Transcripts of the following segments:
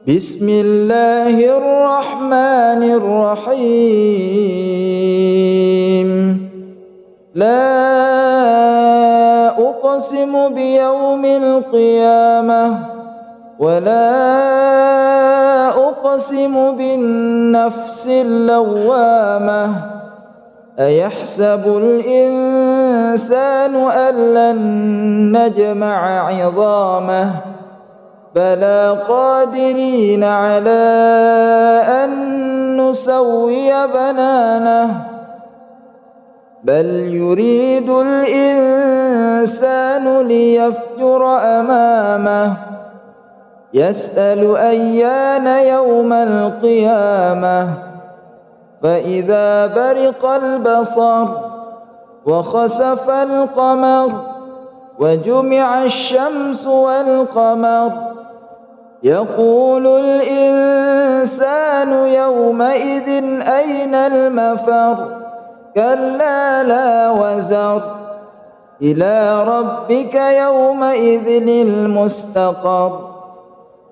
بسم الله الرحمن الرحيم. لا أقسم بيوم القيامة ولا أقسم بالنفس اللوامة. أيحسب الإنسان أن لن نجمع عظامه بلى قادرين على أن نسوي بنانه بل يريد الإنسان ليفجر أمامه يسأل أيان يوم القيامة فإذا برق البصر وخسف القمر وجمع الشمس والقمر يقول الإنسان يومئذ أين المفر كلا لا وزر إلى ربك يومئذ المستقر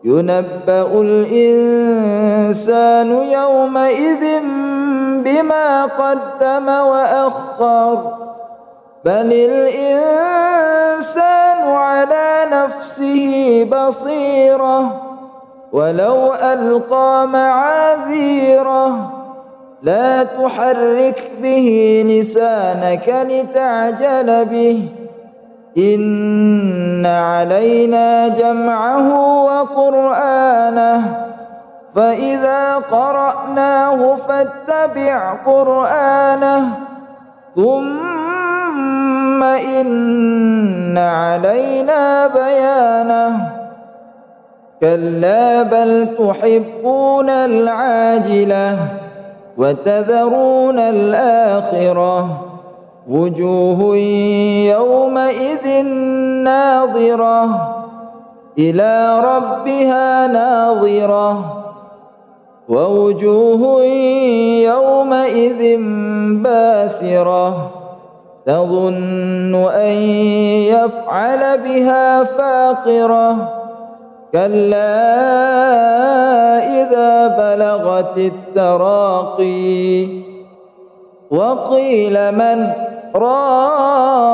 ينبأ الإنسان يومئذ بما قدم وأخر بل الإنسان على نفسه بصيرة ولو ألقى معاذيره لا تحرك به لسانك لتعجل به إن علينا جمعه وقرآنه فإذا قرأناه فاتبع قرآنه ثم إن علينا بيانه كلا بل تحبون العاجلة وتذرون الآخرة وجوه يومئذ ناظرة إلى ربها ناظرة ووجوه يومئذ باسرة تظن أن يفعل بها فاقرة كلا إذا بلغت التراقي وقيل من راق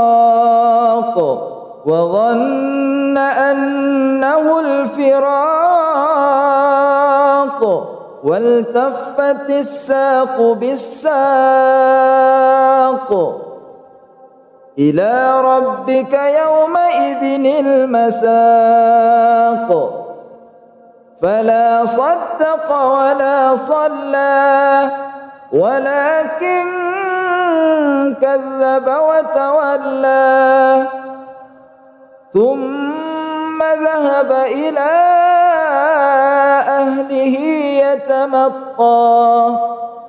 وظن أنه الفراق والتفت الساق بالساق إلى ربك يومئذ المساق فلا صدق ولا صلى ولكن كذب وتولى ثم ذهب إلى أهله يتمطى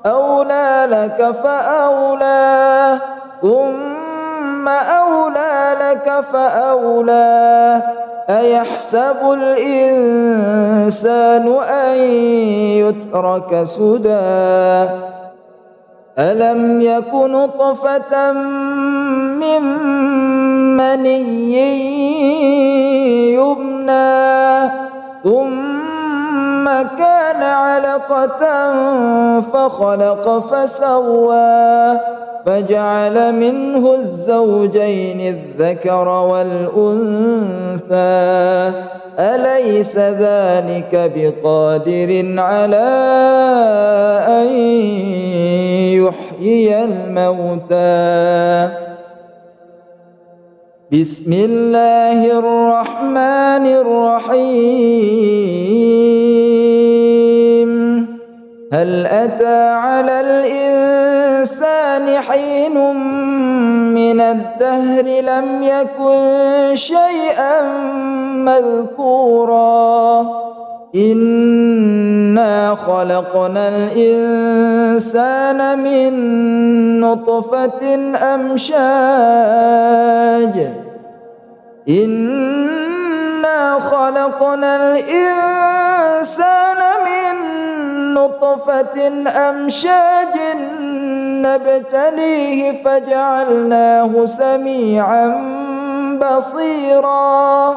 أولى لك فأولى ثم أولى لك فأولى أيحسب الإنسان أن يترك سدى ألم يك نطفة من مني يمنى ثم كان علقة فخلق فسوى فجعل منه الزوجين الذكر والأنثى أليس ذلك بقادر على أن يحيي الموتى بسم الله الرحمن الرحيم هل أتى على الإنسان حين من الدهر لم يكن شيئا مذكورا إنا خلقنا الإنسان من نطفة أمشاج إنا خلقنا الإنسان من نطفة أمشاج نبتليه فجعلناه سميعا بصيرا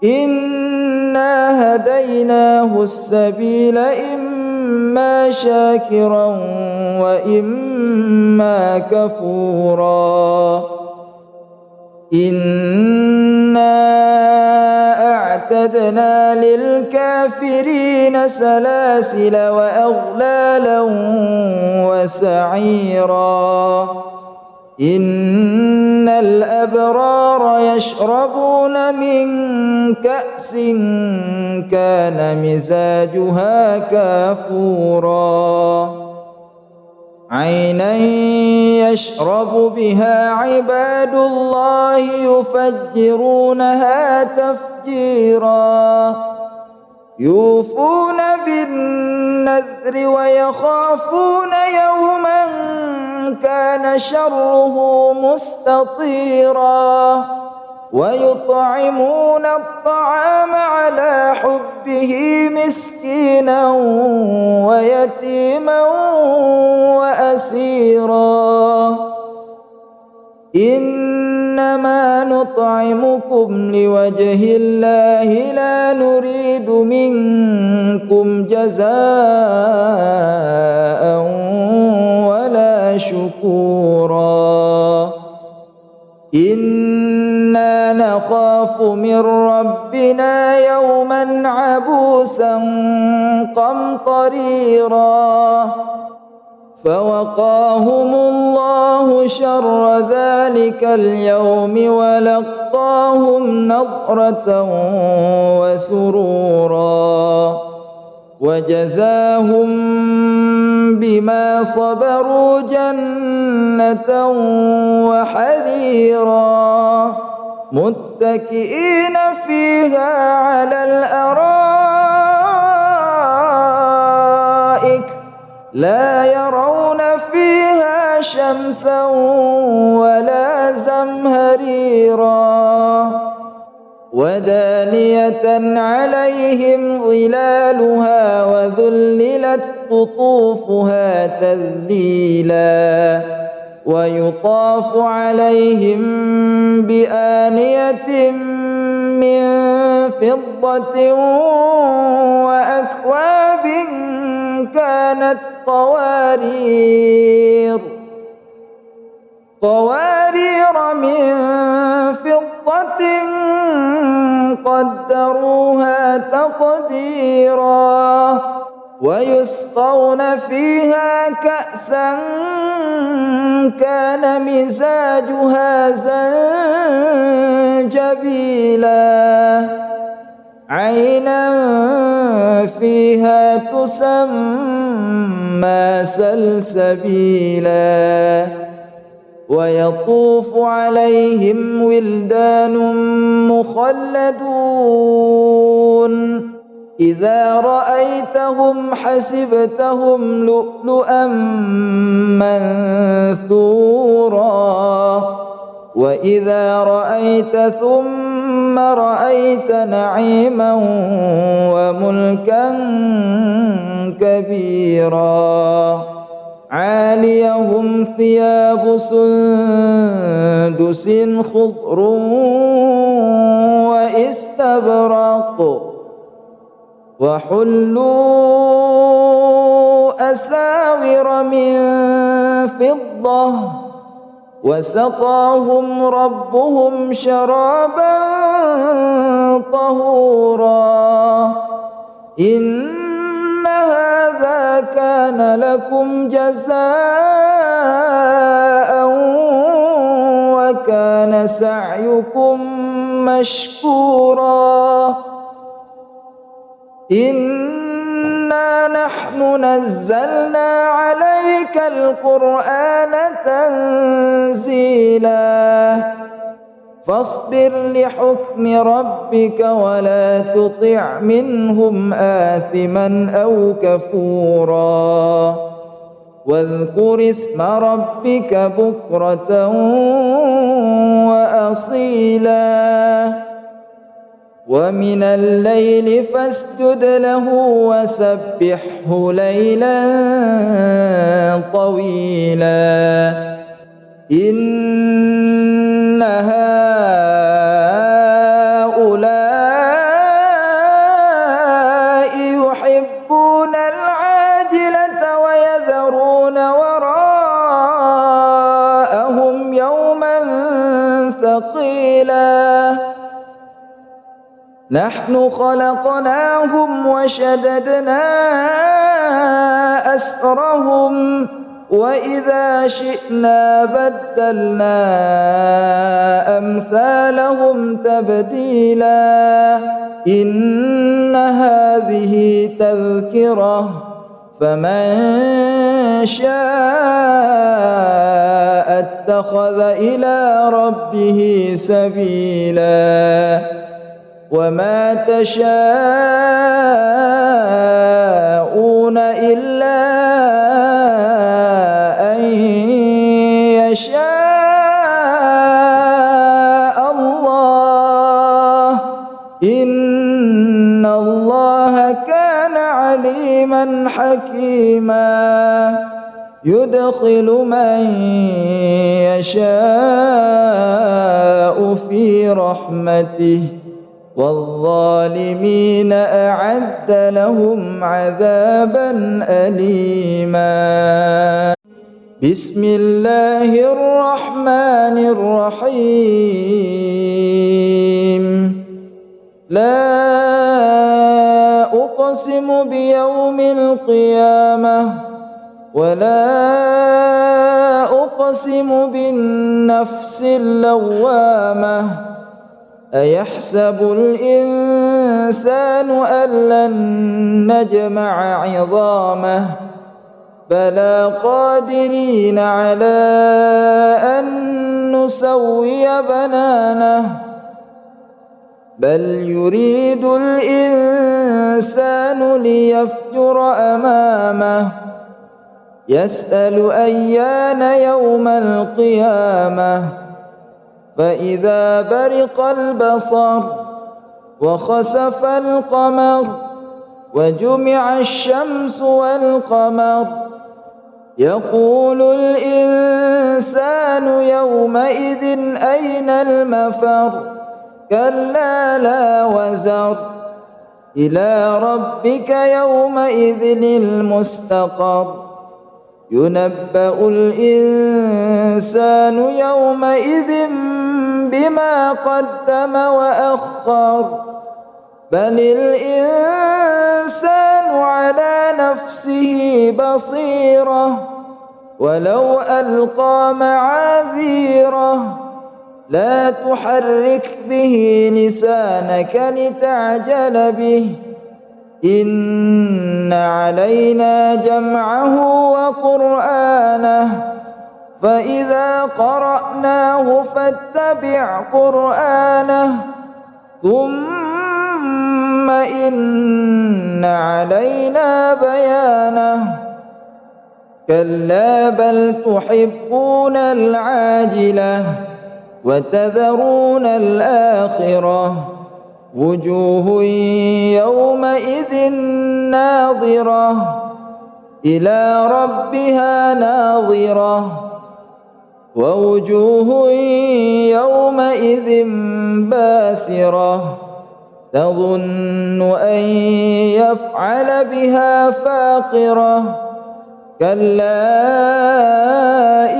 إن إنا هديناه السبيل إما شاكرا وإما كفورا إنا أعتدنا للكافرين سلاسل وأغلالا وسعيرا إن الأبرار يشربون من كأس كان مزاجها كافورا عينا يشرب بها عباد الله يفجرونها تفجيرا يوفون بالنذر ويخافون يوما كان شره مستطيرا ويطعمون الطعام على حبه مسكينا ويتيما وأسيرا إنما نطعمكم لوجه الله لا نريد منكم جزاء ولا شكورا إنا نخاف من ربنا يوما عبوسا قمطريرا فوقاهم الله شر ذلك اليوم ولقاهم نضرة وسرورا وجزاهم بما صبروا جنة وحريرا متكئين فيها على الأرائك لا يرون فيها شمسا ولا زمهريرا ودانية عليهم ظلالها وذللت قطوفها تذليلا ويطاف عليهم بآنية من فضة وأكواب كانت قوارير من فضة قدروها تقديرا ويسقون فيها كأسا كان مزاجها زنجبيلا عينا فيها تسمى سلسبيلا ويطوف عليهم ولدان مخلدون إذا رأيتهم حسبتهم لؤلؤا منثورا وإذا رأيت ثم رأيت نعيما وملكا كبيرا عاليهم ثياب سندس خضر واستبرق وحلوا أساور من فضة وسقاهم ربهم شرابا طهورا إن هذا كان لكم جزاء وكان سعيكم مشكورا إنا نحن نزلنا عليك القرآن تنزيلا فاصبر لحكم ربك ولا تطع منهم آثما أو كفورا واذكر اسم ربك بكرة وأصيلا ومن الليل فاسجد له وسبحه ليلا طويلا إن هؤلاء نحن خلقناهم وشددنا أسرهم وإذا شئنا بدلنا أمثالهم تبديلا إن هذه تذكرة فمن شاء اتخذ إلى ربه سبيلا وما تشاءون إلا أن يشاء الله إن الله كان عليما حكيما يدخل من يشاء في رحمته والظالمين أعد لهم عذابا أليما بسم الله الرحمن الرحيم لا أقسم بيوم القيامة ولا أقسم بالنفس اللوامة أيحسب الإنسان أن لن نجمع عظامه بلى قادرين على أن نسوي بنانه بل يريد الإنسان ليفجر أمامه يسأل أيان يوم القيامة فإذا برق البصر وخسف القمر وجمع الشمس والقمر يقول الإنسان يومئذ أين المفر كلا لا وزر إلى ربك يومئذ المستقر ينبأ الإنسان يومئذ بما قدم وأخر بل الإنسان على نفسه بصيرة ولو ألقى معاذيره لا تحرك به لسانك لتعجل به إن علينا جمعه وقرآنه فإذا قرأناه فاتبع قرآنه ثم إن علينا بيانه كلا بل تحبون العاجلة وتذرون الآخرة وجوه يومئذ ناظرة إلى ربها ناظرة ووجوه يومئذ باسرة تظن أن يفعل بها فاقرة كلا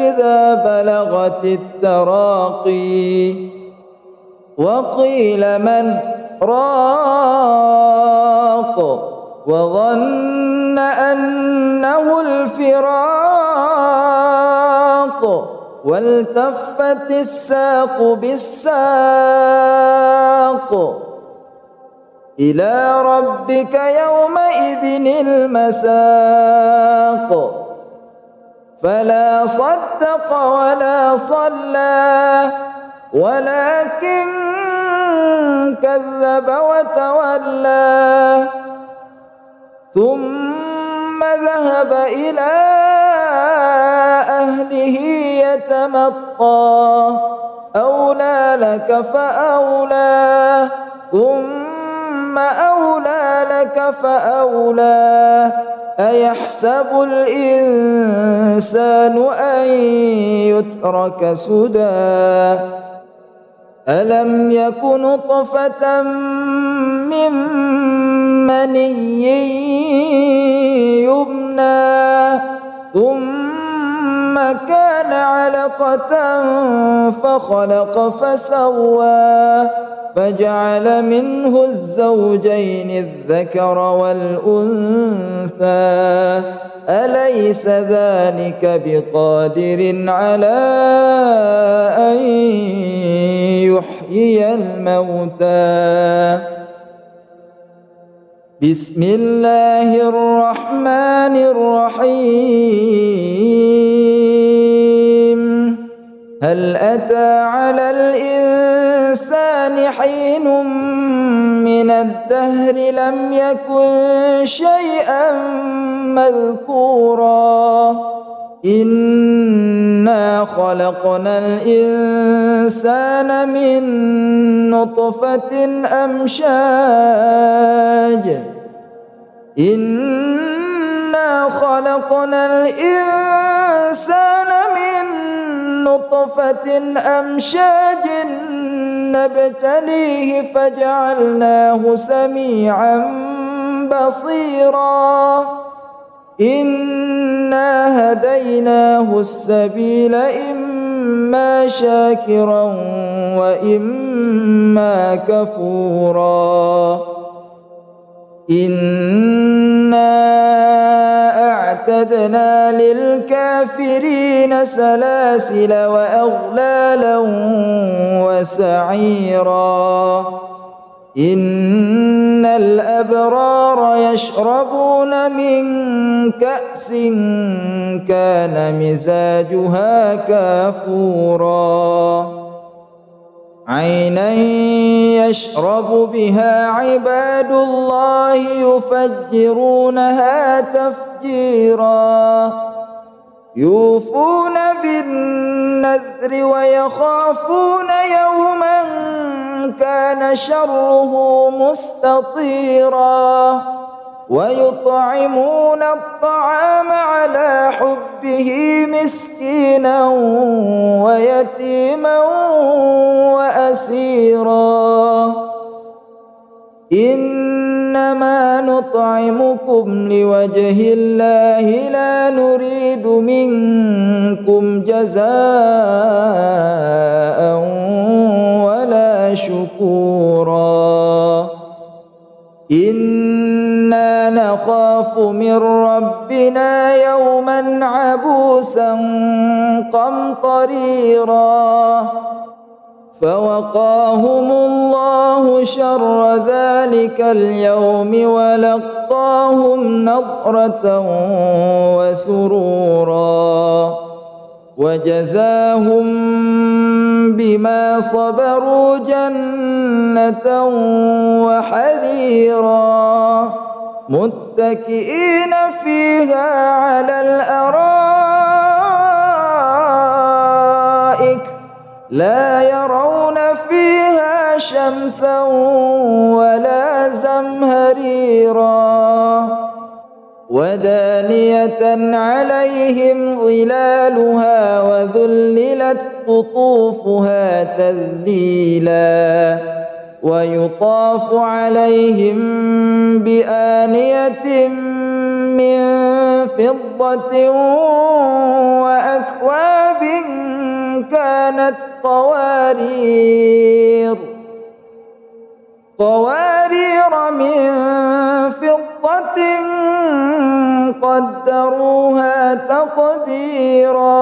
إذا بلغت التراقي وقيل من راق وظن أنه الفراق والتفت الساق بالساق إلى ربك يومئذ المساق فلا صدق ولا صلى ولكن كذب وتولى ثم ذهب إلى أهله يتمطى أولى لك فأولى ثم أولى لك فأولى أيحسب الإنسان أن يترك سدى ألم يك نطفة من مني يمنى ثم كان علقة فخلق فسوى فجعل منه الزوجين الذكر والأنثى أليس ذلك بقادر على أن يحيي الموتى بسم الله الرحمن الرحيم هل أتى على الإنسان حين من الدهر لم يكن شيئا مذكورا إنا خلقنا الإنسان من نطفة أمشاج إنا خلقنا الإنسان من نطفة أمشاج نبتليه فجعلناه سميعا بصيرا إنا هديناه السبيل إما شاكرا وإما كفورا إنا أعتدنا للكافرين سلاسل وأغلالا وسعيرا إن الأبرار يشربون من كأس كان مزاجها كافورا عينا يشرب بها عباد الله يفجرونها تفجيرا يوفون بالنذر ويخافون يوما كان شره مستطيرا ويطعمون الطعام على حبه مسكينا ويتيما وأسيرا إنما نطعمكم لوجه الله لا نريد منكم جزاء ولا شكورا إنا نخاف من ربنا يوما عبوسا قمطريرا فوقاهم الله شر ذلك اليوم ولقاهم نضرة وسرورا وجزاهم بما صبروا جنة وحريرا متكئين فيها على الأرائك لا يرون فيها شمسا ولا زمهريرا ودانية عليهم ظلالها وذللت قطوفها تذليلا ويطاف عليهم بآنية من فضة وأكواب كانت قوارير من فضة قدروها تقديرا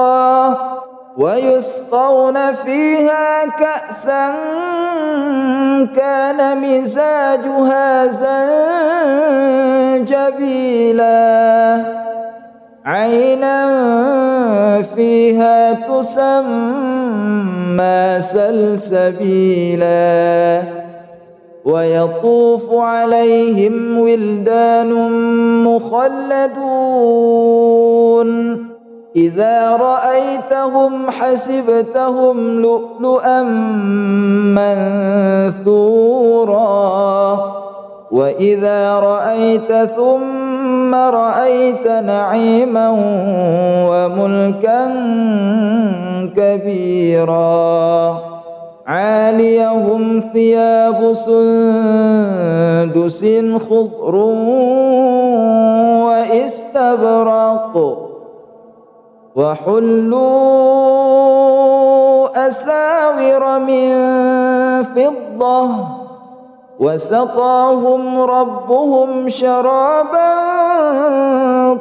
ويسقون فيها كأسا كان مزاجها زنجبيلا عينا فيها تسمى سلسبيلا ويطوف عليهم ولدان مخلدون إذا رأيتهم حسبتهم لؤلؤا منثورا وإذا رأيت ثم رأيت نعيما وملكا كبيرا عاليهم ثياب سندس خضر وإستبرق وحلوا أساور من فضة وسقاهم ربهم شرابا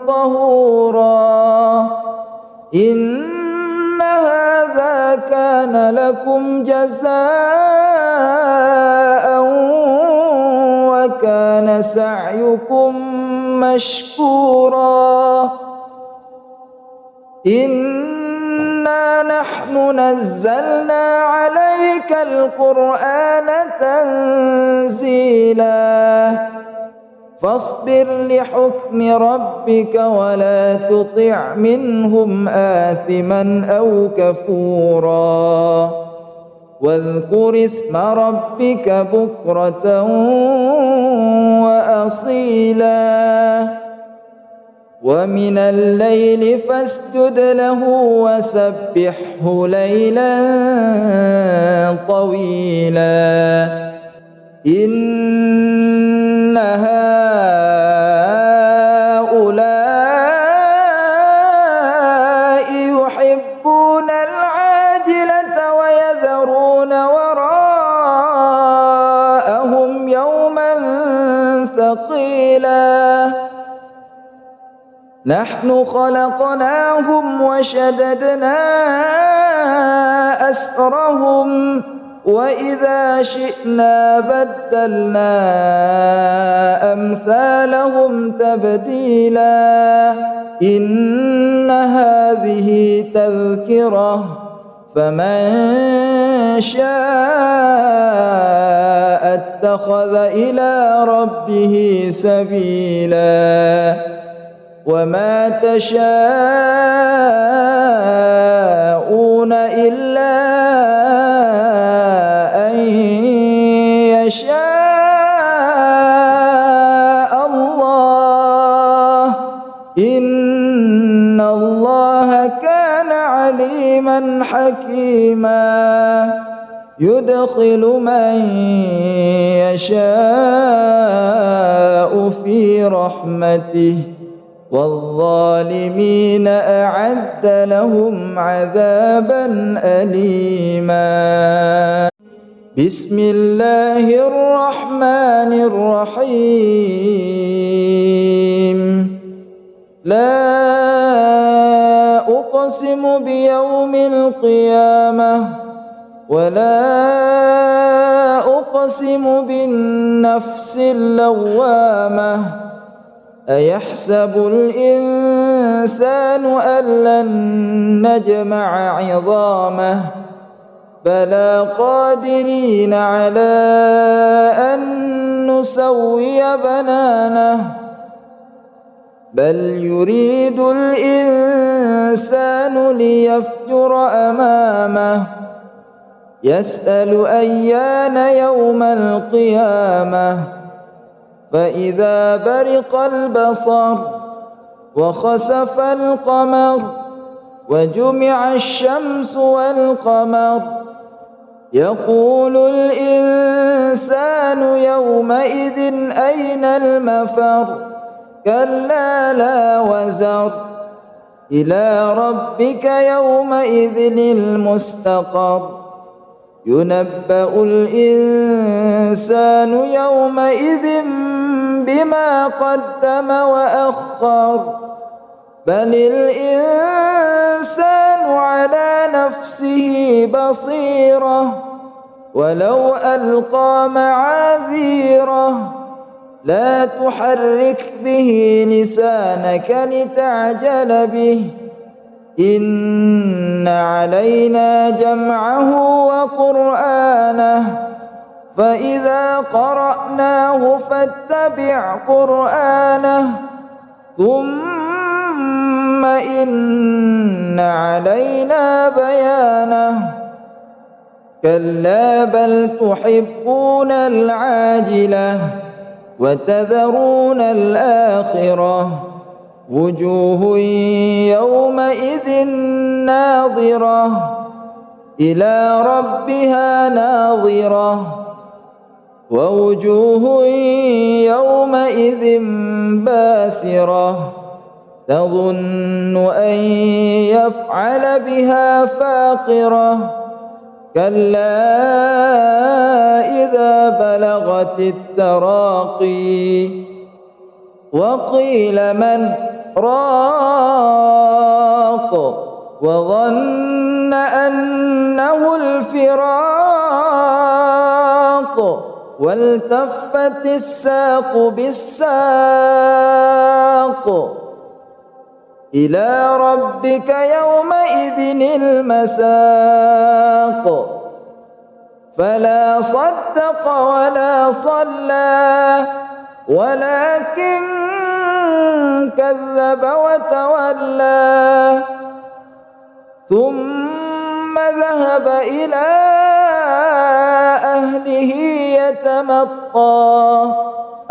طهورا إن هذا كان لكم جزاء وكان سعيكم مشكورا إنا نحن نزلنا عليك القرآن تنزيلا فاصبر لحكم ربك ولا تطع منهم آثما أو كفورا واذكر اسم ربك بكرة وأصيلا ومن الليل فاسجد له وسبحه ليلا طويلا إن هؤلاء يحبون العاجلة ويذرون وراءهم يوما ثقيلا نحن خلقناهم وشددنا أسرهم وإذا شئنا بدلنا أمثالهم تبديلا إن هذه تذكرة فمن شاء اتخذ إلى ربه سبيلا وما تشاءون إلا أن يشاء الله إن الله كان عليما حكيما يدخل من يشاء في رحمته والظالمين أعد لهم عذابا أليما بسم الله الرحمن الرحيم لا أقسم بيوم القيامة ولا أقسم بالنفس اللوامة أيحسب الإنسان أن لن نجمع عظامه بلى قادرين على أن نسوي بنانه بل يريد الإنسان ليفجر أمامه يسأل أيان يوم القيامة فإذا برق البصر وخسف القمر وجمع الشمس والقمر يقول الإنسان يومئذ أين المفر كلا لا وزر إلى ربك يومئذ المستقر ينبأ الإنسان يومئذ بما قدم وأخر بل الإنسان على نفسه بصيرة ولو ألقى معاذيره لا تحرك به لسانك لتعجل به إن علينا جمعه وقرآنه فإذا قرأناه فاتبع قرآنه ثم إن علينا بيانه كلا بل تحبون العاجلة وتذرون الآخرة وجوه يومئذ ناظرة إلى ربها ناظرة ووجوه يومئذ باسرة تظن أن يفعل بها فاقرة كلا إذا بلغت التراقي وقيل من راق وظن أنه الفراق والتفت الساق بالساق إلى ربك يومئذ المساق فلا صدق ولا صلى ولكن كذب وتولى ثم ذهب إلى أهله يتمطى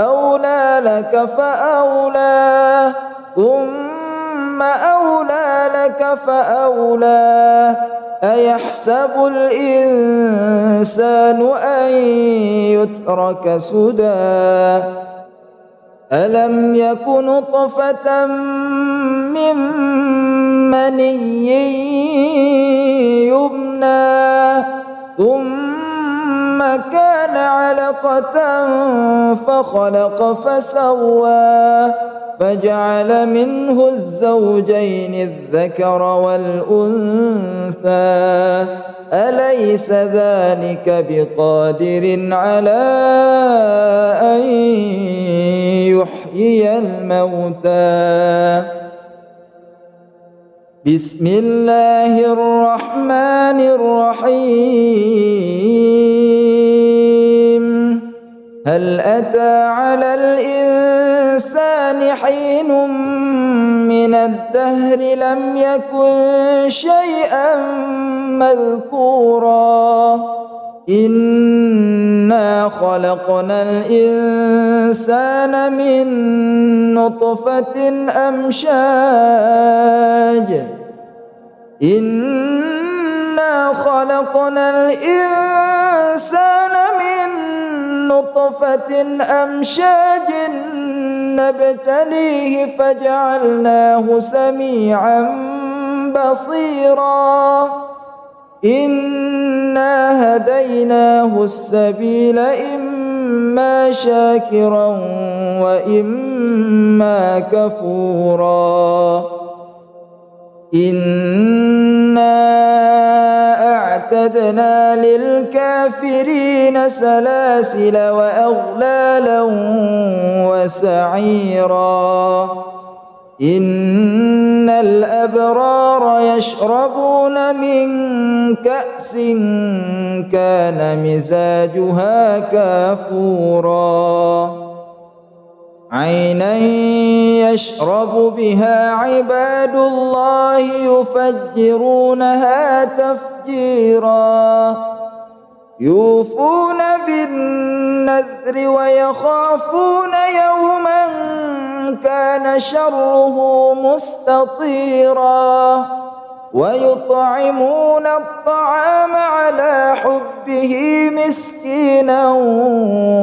أولى لك فأولى ثم أولى لك فأولى أيحسب الإنسان أن يترك سدى ألم يك نطفة من مني يمنى ثم كان علقة فخلق فسوى فجعل منه الزوجين الذكر والأنثى أليس ذلك بقادر على أن يحيي الموتى بسم الله الرحمن الرحيم هل أتى على الإنسان حين من الدهر لم يكن شيئا مذكورا إنا خلقنا الإنسان من نطفة أمشاج إنا خلقنا الإنسان من نطفة أمشاج نبتليه فجعلناه سميعا بصيرا إنا هديناه السبيل إما شاكرا وإما كفورا إنا أعتدنا للكافرين سلاسل وأغلالا وسعيرا إن الأبرار يشربون من كأس كان مزاجها كافورا عينا يشرب بها عباد الله يفجرونها تفجيرا يوفون بالنذر ويخافون يوما كان شره مستطيرا ويطعمون الطعام على حبه مسكينا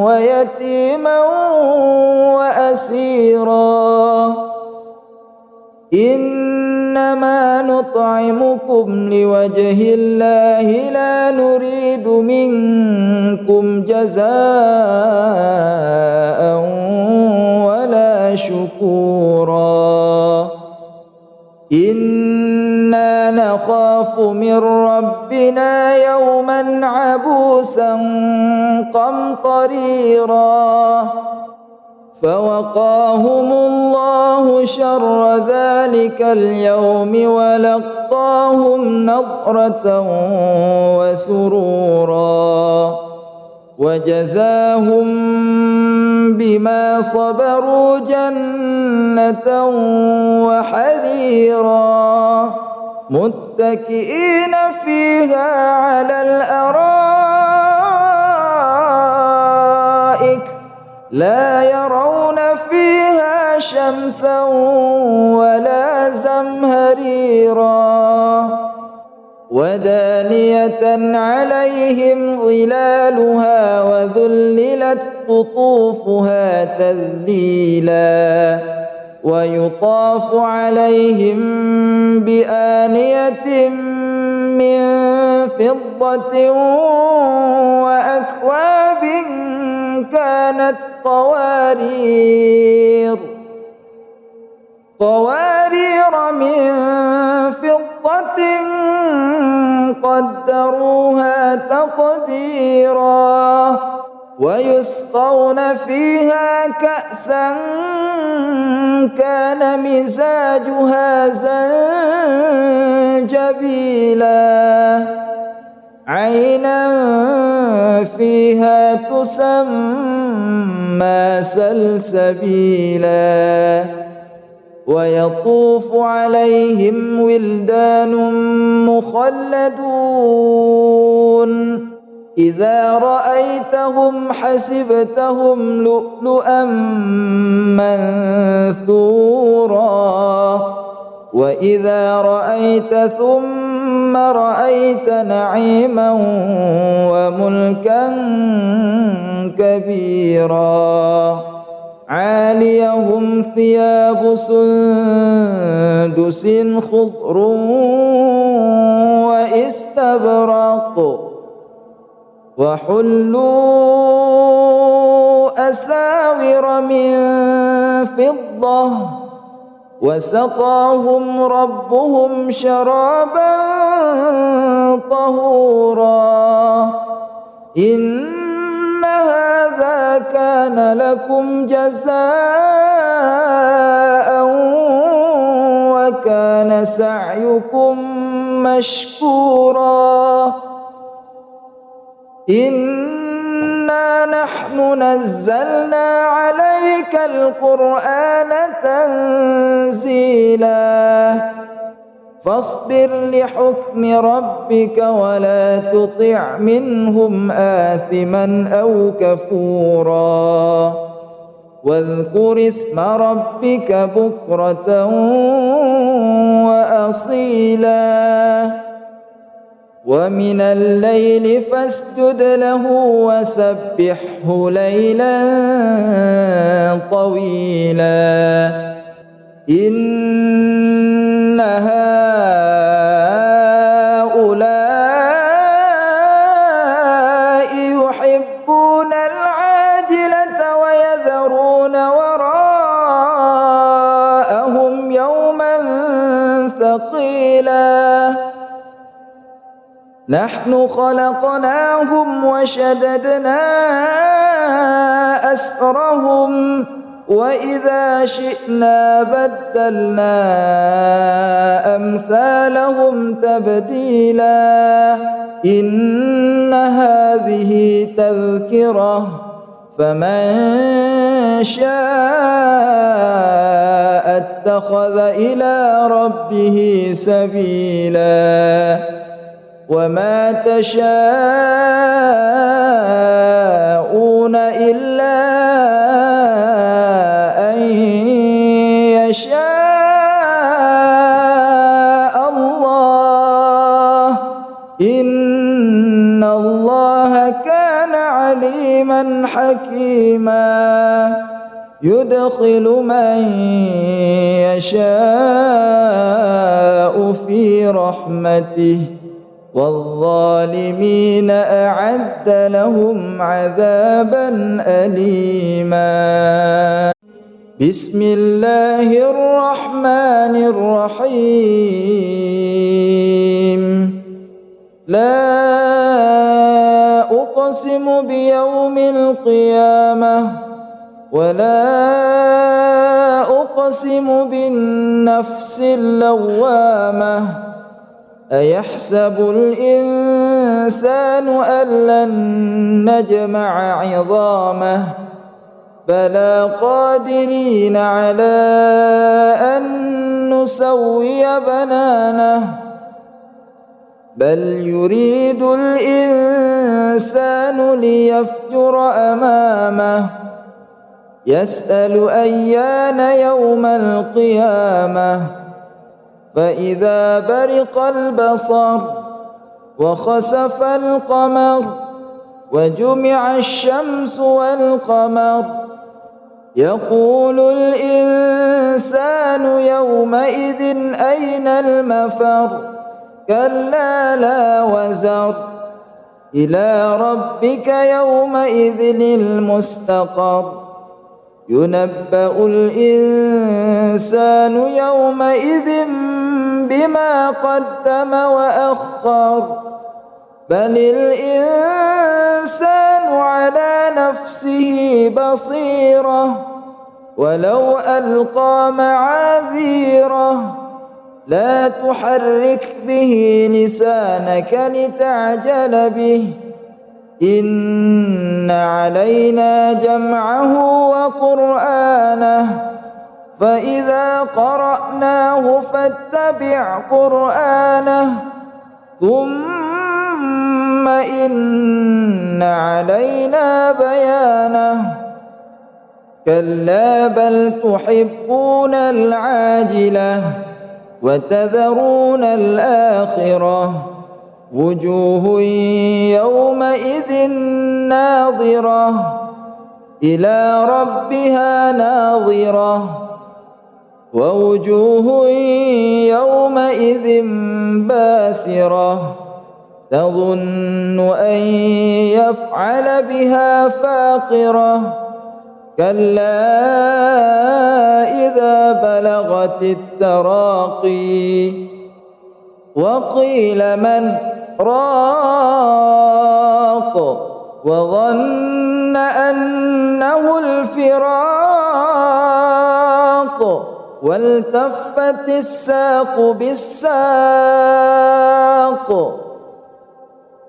ويتيما وأسيرا إنما نطعمكم لوجه الله لا نريد منكم جزاء ولا شكورا إنا نخاف من ربنا يوما عبوسا قمطريرا فوقاهم الله شر ذلك اليوم ولقاهم نضرة وسرورا وجزاهم بما صبروا جنة وحريرا متكئين فيها على الأرائك لا يرون فيها شمسا ولا زمهريرا ودانية عليهم ظلالها وذللت قطوفها تذليلا ويطاف عليهم بآنية من فضة وأكواب كانت قوارير من فضة قدروها تقديرا ويسقون فيها كأسا كان مزاجها زنجبيلا عينا فيها تسمى سلسبيلا ويطوف عليهم ولدان مخلدون إذا رأيتهم حسبتهم لؤلؤا منثورا وإذا رأيت ثم رأيت نعيما وملكا كبيرا عاليهم ثياب سندس خضر واستبرق وحلوا أساور من فضة وسقاهم ربهم شرابا طهورا إن هذا كان لكم جزاء وكان سعيكم مشكورا إنا نحن نزلنا عليك القرآن تنزيلا فاصبر لحكم ربك ولا تطع منهم آثما أو كفورا واذكر اسم ربك بكرة وأصيلا ومن الليل فاسجد له وسبحه ليلا طويلا إن هؤلاء يحبون العاجلة ويذرون وراءهم يوما ثقيلا نحن خلقناهم وشددنا أسرهم وإذا شئنا بدلنا أمثالهم تبديلا إن هذه تذكرة فمن شاء اتخذ إلى ربه سبيلا وما تشاءون إلا أن يشاء الله إن الله كان عليما حكيما يدخل من يشاء في رحمته والظالمين أعد لهم عذابا أليما بسم الله الرحمن الرحيم لا أقسم بيوم القيامة ولا أقسم بالنفس اللوامة أيحسب الإنسان أن لن نجمع عظامه بلى قادرين على أن نسوي بنانه بل يريد الإنسان ليفجر أمامه يسأل أيان يوم القيامة فإذا برق البصر وخسف القمر وجمع الشمس والقمر يقول الإنسان يومئذ أين المفر كلا لا وزر إلى ربك يومئذ المستقر ينبأ الإنسان يومئذ بما قدم وأخر بل الإنسان على نفسه بصيرة ولو ألقى معاذيره لا تحرك به لسانك لتعجل به إن علينا جمعه وقرآنه فإذا قرأناه فاتبع قرآنه ثم إن علينا بيانه كلا بل تحبون العاجلة وتذرون الآخرة وجوه يومئذ ناظرة إلى ربها ناظرة ووجوه يومئذ باسرة تظن أن يفعل بها فاقرة كلا إذا بلغت التراقي وقيل من راق وظن أنه الفراق والتفت الساق بالساق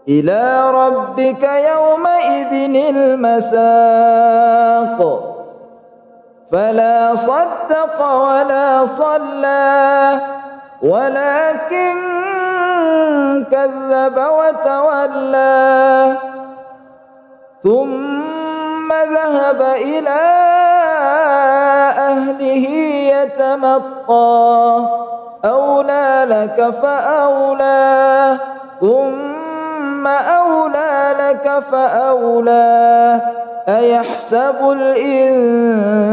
إلى ربك يومئذ المساق فلا صدق ولا صلى ولكن كذب وتولى ثم ذهب إلى أهله يتمطى أولى لك فأولى ثم أولى لك فأولى أيحسب الإنسان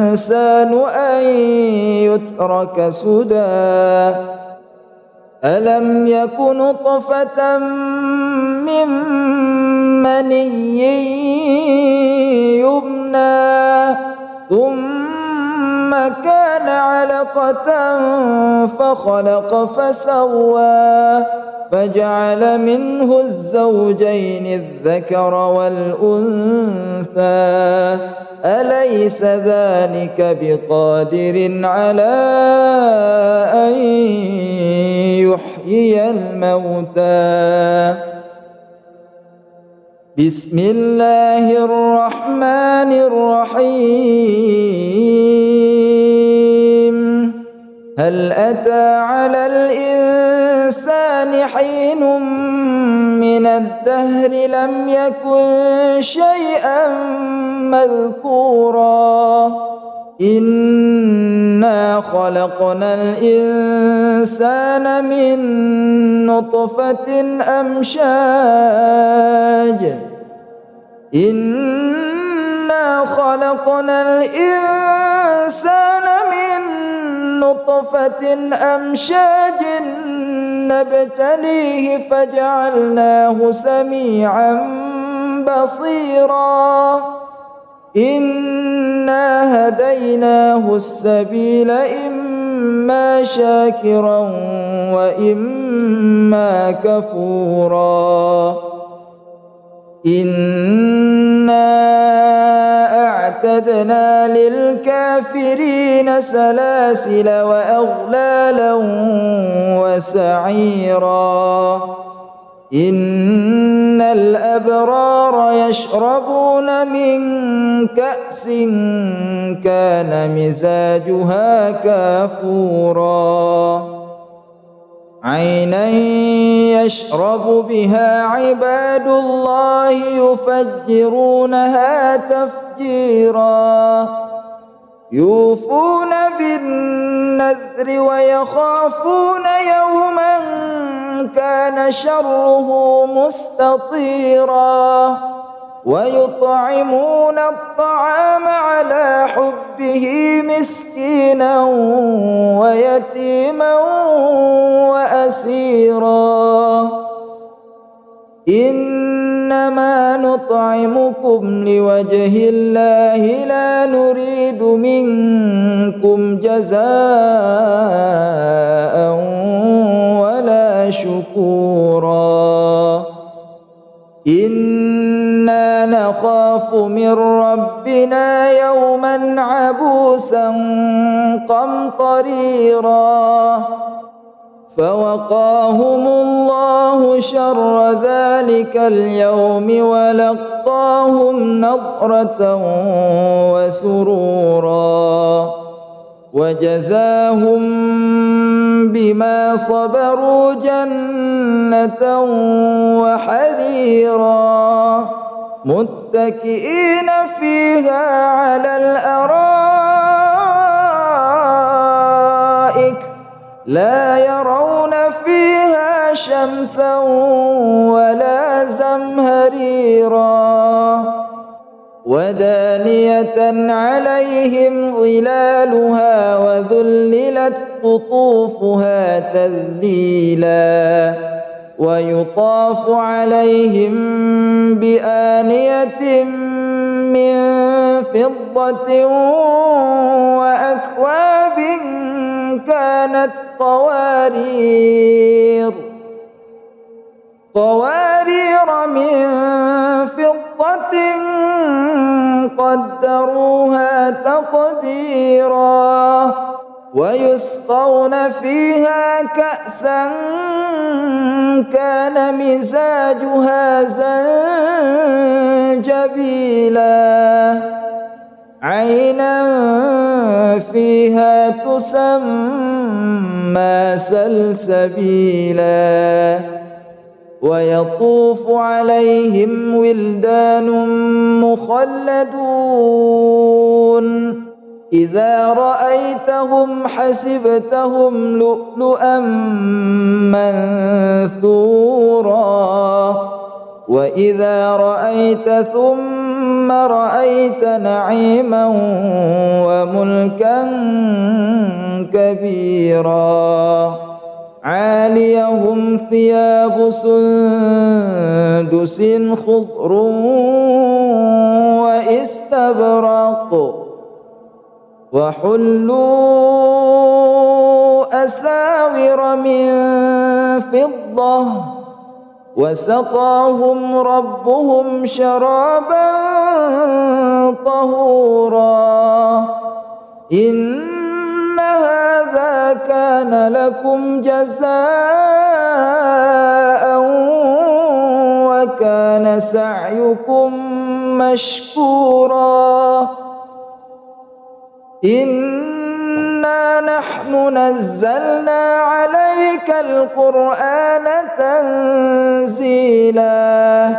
أن يترك سدى ألم يك نطفة من مني يمنى ثم كان علقة فخلق فسوى فجعل منه الزوجين الذكر والأنثى أليس ذلك بقادر على أن يحيي الموتى بسم الله الرحمن الرحيم هل أتى على الإنسان حين من الدهر لم يكن شيئا مذكورا إنا خلقنا الإنسان من نطفة أمشاج إنا خلقنا الإنسان من نطفة أمشاج نبتليه فجعلناه سميعا بصيرا إنا هديناه السبيل إما شاكرا وإما كفورا إنا أعتدنا للكافرين سلاسل وأغلالا وسعيرا إن الأبرار يشربون من كأس كان مزاجها كافورا عينا يشرب بها عباد الله يفجرونها تفجيرا يوفون بالنذر ويخافون يوما كان شره مستطيرا ويطعمون الطعام على حبه مسكينا ويتيما وأسيرا إنما نطعمكم لوجه الله لا نريد منكم جزاء ولا شكورا إنا نخاف من ربنا يوما عبوسا قمطريرا فوقاهم الله شر ذلك اليوم ولقاهم نضرة وسرورا وجزاهم بما صبروا جنة وحريرا متكئين فيها على الأرائك لا يرون فيها شمسا ولا زمهريرا ودانية عليهم ظلالها وذللت قطوفها تذليلا ويطاف عليهم بآنية من فضة وأكواب كانت قوارير من فضة قدروها تقديرا ويسقون فيها كأسا كان مزاجها زنجبيلا عينا فيها تسمى سلسبيلا ويطوف عليهم ولدان مخلدون إذا رأيتهم حسبتهم لؤلؤا منثورا وإذا رأيت ثم رأيت نعيما وملكا كبيرا عاليهم ثياب سندس خضر واستبرق وحلوا أساور من فضة وسقاهم ربهم شرابا طهورا إن هذا كان لكم جزاء وكان سعيكم مشكورا إنا نحن نزلنا عليك القرآن تنزيلا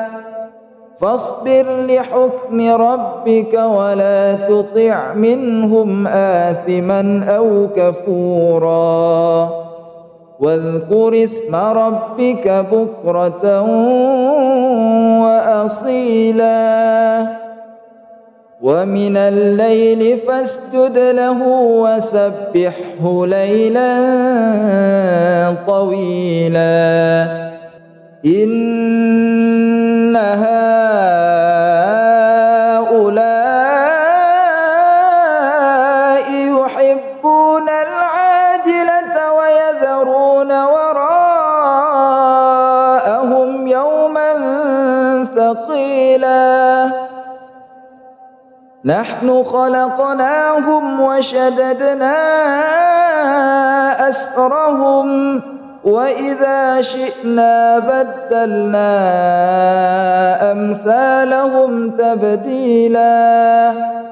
فاصبر لحكم ربك ولا تطع منهم آثما أو كفورا واذكر اسم ربك بكرة وأصيلا ومن الليل فاسجد له وسبحه ليلا طويلا إن هؤلاء يحبون العاجلة ويذرون وراءهم يوما ثقيلا نحن خلقناهم وشددنا أسرهم وإذا شئنا بدلنا أمثالهم تبديلا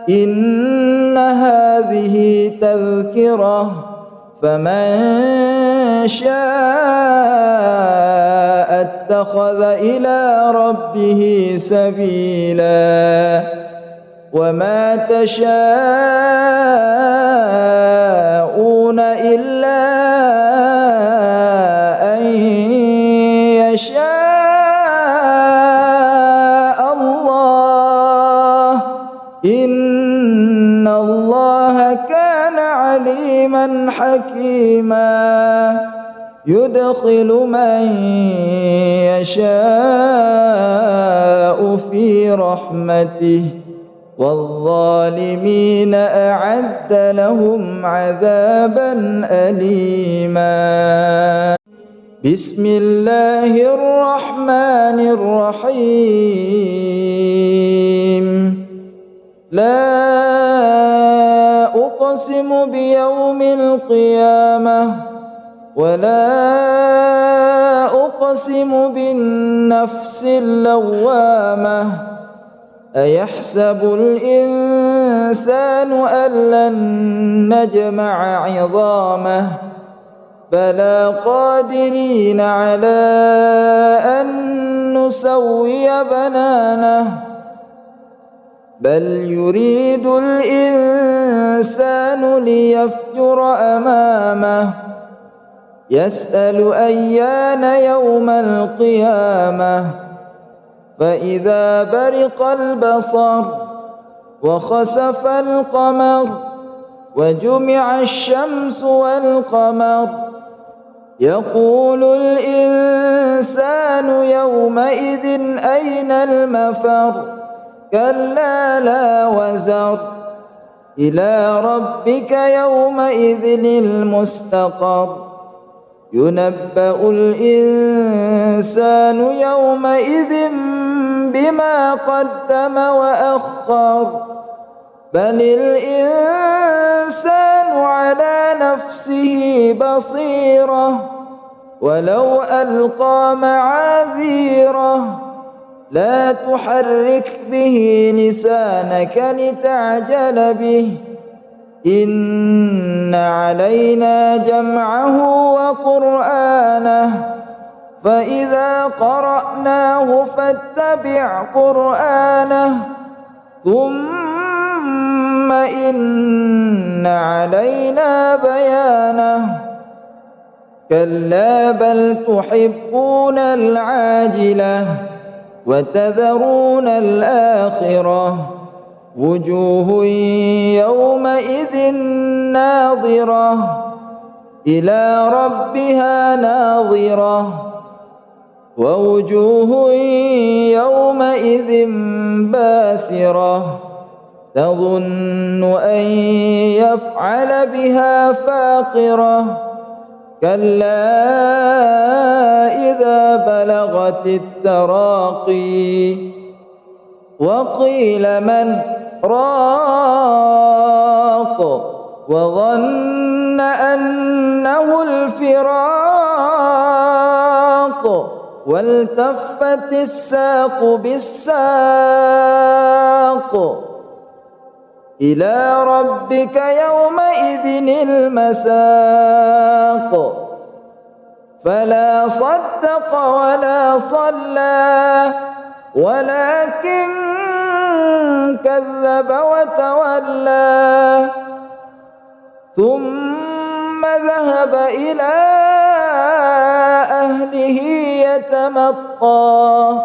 إن هذه تذكرة فمن شاء اتخذ إلى ربه سبيلا وما تشاءون إلا أن يشاء الله حكيما يدخل من يشاء في رحمته والظالمين أعد لهم عذابا أليما. بسم الله الرحمن الرحيم. لا أقسم بيوم القيامة ولا أقسم بالنفس اللوامة أيحسب الإنسان أن لن نجمع عظامه بلى قادرين على أن نسوي بنانه بل يريد الإنسان ليفجر أمامه يسأل أيان يوم القيامة فإذا برق البصر وخسف القمر وجمع الشمس والقمر يقول الإنسان يومئذ أين المفر كلا لا وزر إلى ربك يومئذ المستقر ينبأ الإنسان يومئذ بما قدم وأخر بل الإنسان على نفسه بصيرة ولو ألقى معاذيره لا تحرك به لسانك لتعجل به إن علينا جمعه وقرآنه فإذا قرأناه فاتبع قرآنه ثم إن علينا بيانه كلا بل تحبون العاجلة وتذرون الآخرة وجوه يومئذ ناظرة إلى ربها ناظرة ووجوه يومئذ باسرة تظن أن يفعل بها فاقرة كلا إذا بلغت التراقي وقيل من راق وظن أنه الفراق والتفت الساق بالساق إلى ربك يومئذ المساق فلا صدق ولا صلى ولكن كذب وتولى ثم ذهب إلى أهله يتمطى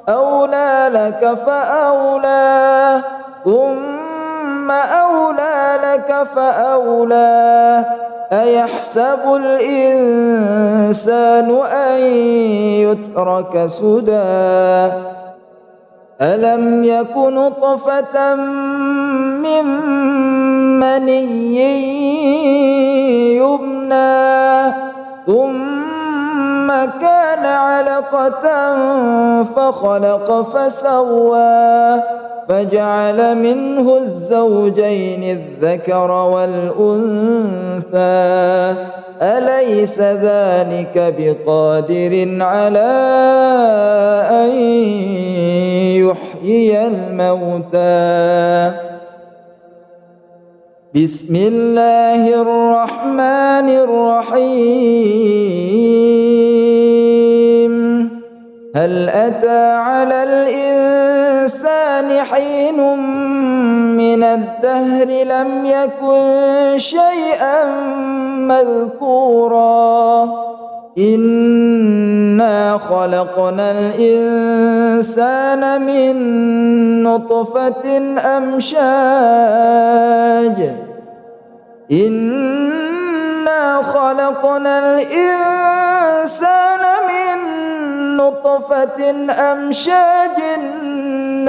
أولى لك فأولى ثم أولى لك فأولى أيحسب الإنسان أن يترك سدى ألم يك نطفة من مني يمنى ثم كان علقة فخلق فسوى فجعل منه الزوجين الذكر والأنثى أليس ذلك بقادر على أن يحيي الموتى بسم الله الرحمن الرحيم هل أتى على الإنسان حين من الدهر لم يكن شيئا مذكورا إنا خلقنا الإنسان من نطفة أمشاج إنا خلقنا الإنسان من نطفة أمشاج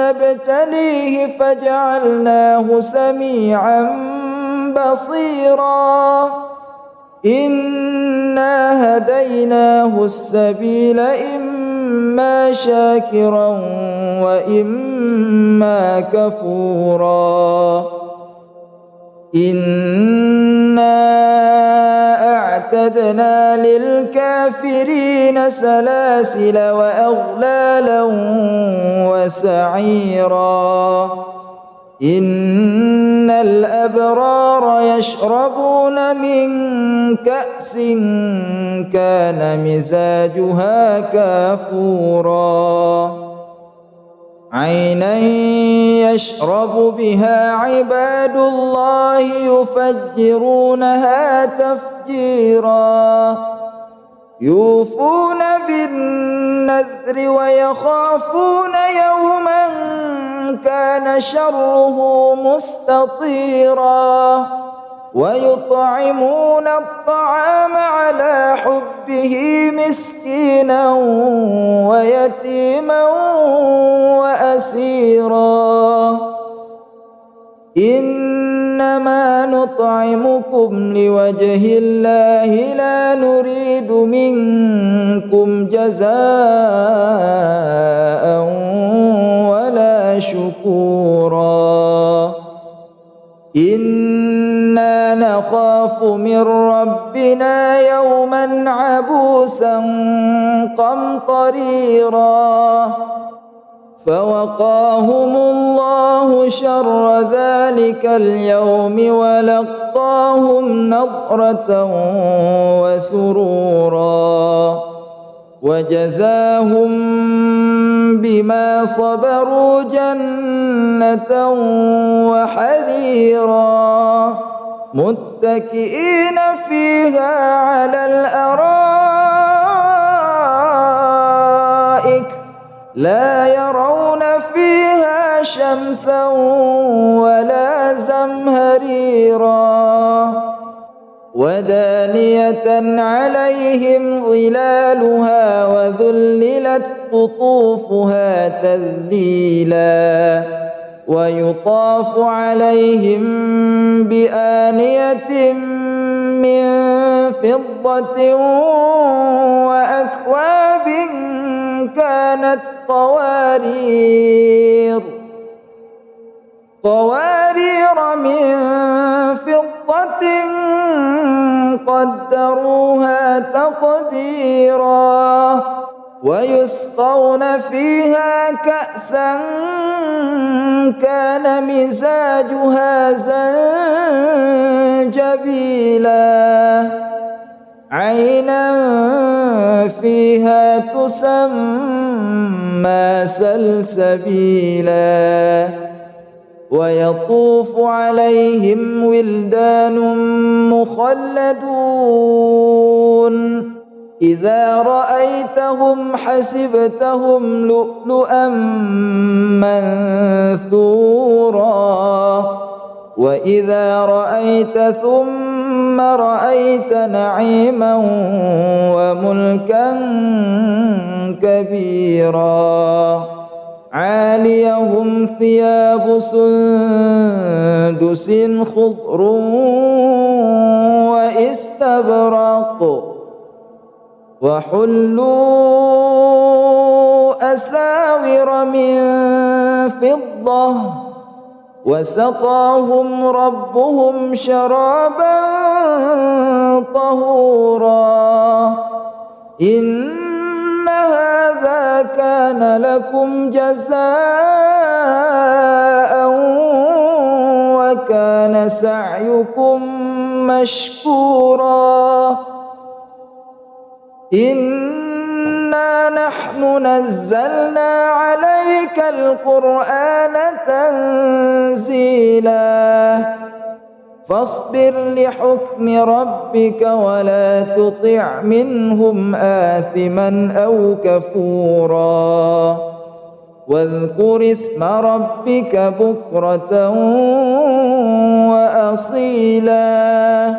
نبتليه فجعلناه سميعا بصيرا إنا هديناه السبيل إما شاكرا وإما كفورا إنا أعتدنا للكافرين سلاسل وأغلالا وسعيرا إن الأبرار يشربون من كأس كان مزاجها كافورا عينا يشرب بها عباد الله يفجرونها تفجيرا يوفون بالنذر ويخافون يوما كان شره مستطيرا ويطعمون الطعام على حبه مسكينا ويتيما وأسيرا إنما نطعمكم لوجه الله لا نريد منكم جزاء ولا شكورا إنا نخاف من ربنا يوما عبوسا قمطريرا فوقاهم الله شر ذلك اليوم ولقاهم نضرة وسرورا وجزاهم بما صبروا جنة وحريرا متكئين فيها على الأرائك لا يرون فيها شمسا ولا زمهريرا ودانية عليهم ظلالها وذللت قطوفها تذليلا ويطاف عليهم بآنية من فضة وأكواب كانت قوارير من فضة قدروها تقديرا ويسقون فيها كأسا كان مزاجها زنجبيلا عينا فيها تسمى سلسبيلا ويطوف عليهم ولدان مخلدون إذا رأيتهم حسبتهم لؤلؤا منثورا وإذا رأيت ثم رأيت نعيما وملكا كبيرا عاليهم ثياب سندس خضر واستبرق وحلوا أساور من فضة وسقاهم ربهم شرابا طهورا إن هذا كان لكم جزاء وكان سعيكم مشكورا إنا نحن نزلنا عليك القرآن تنزيلا فاصبر لحكم ربك ولا تطع منهم آثما أو كفورا واذكر اسم ربك بكرة وأصيلا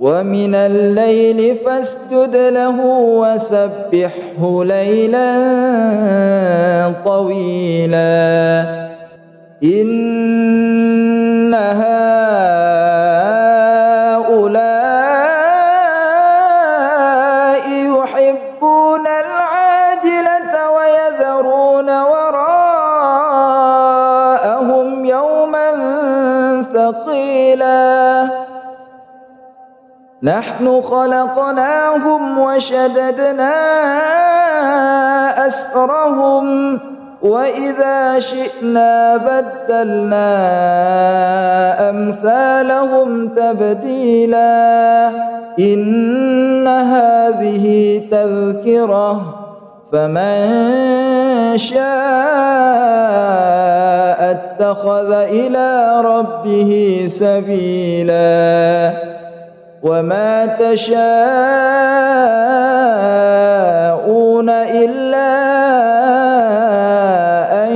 ومن الليل فاسجد له وسبحه ليلا طويلا إن هؤلاء يحبون العاجلة ويذرون وراءهم يوما ثقيلا نحن خلقناهم وشددنا أسرهم وإذا شئنا بدلنا أمثالهم تبديلا إن هذه تذكرة فمن شاء اتخذ إلى ربه سبيلا وما تشاءون إلا أن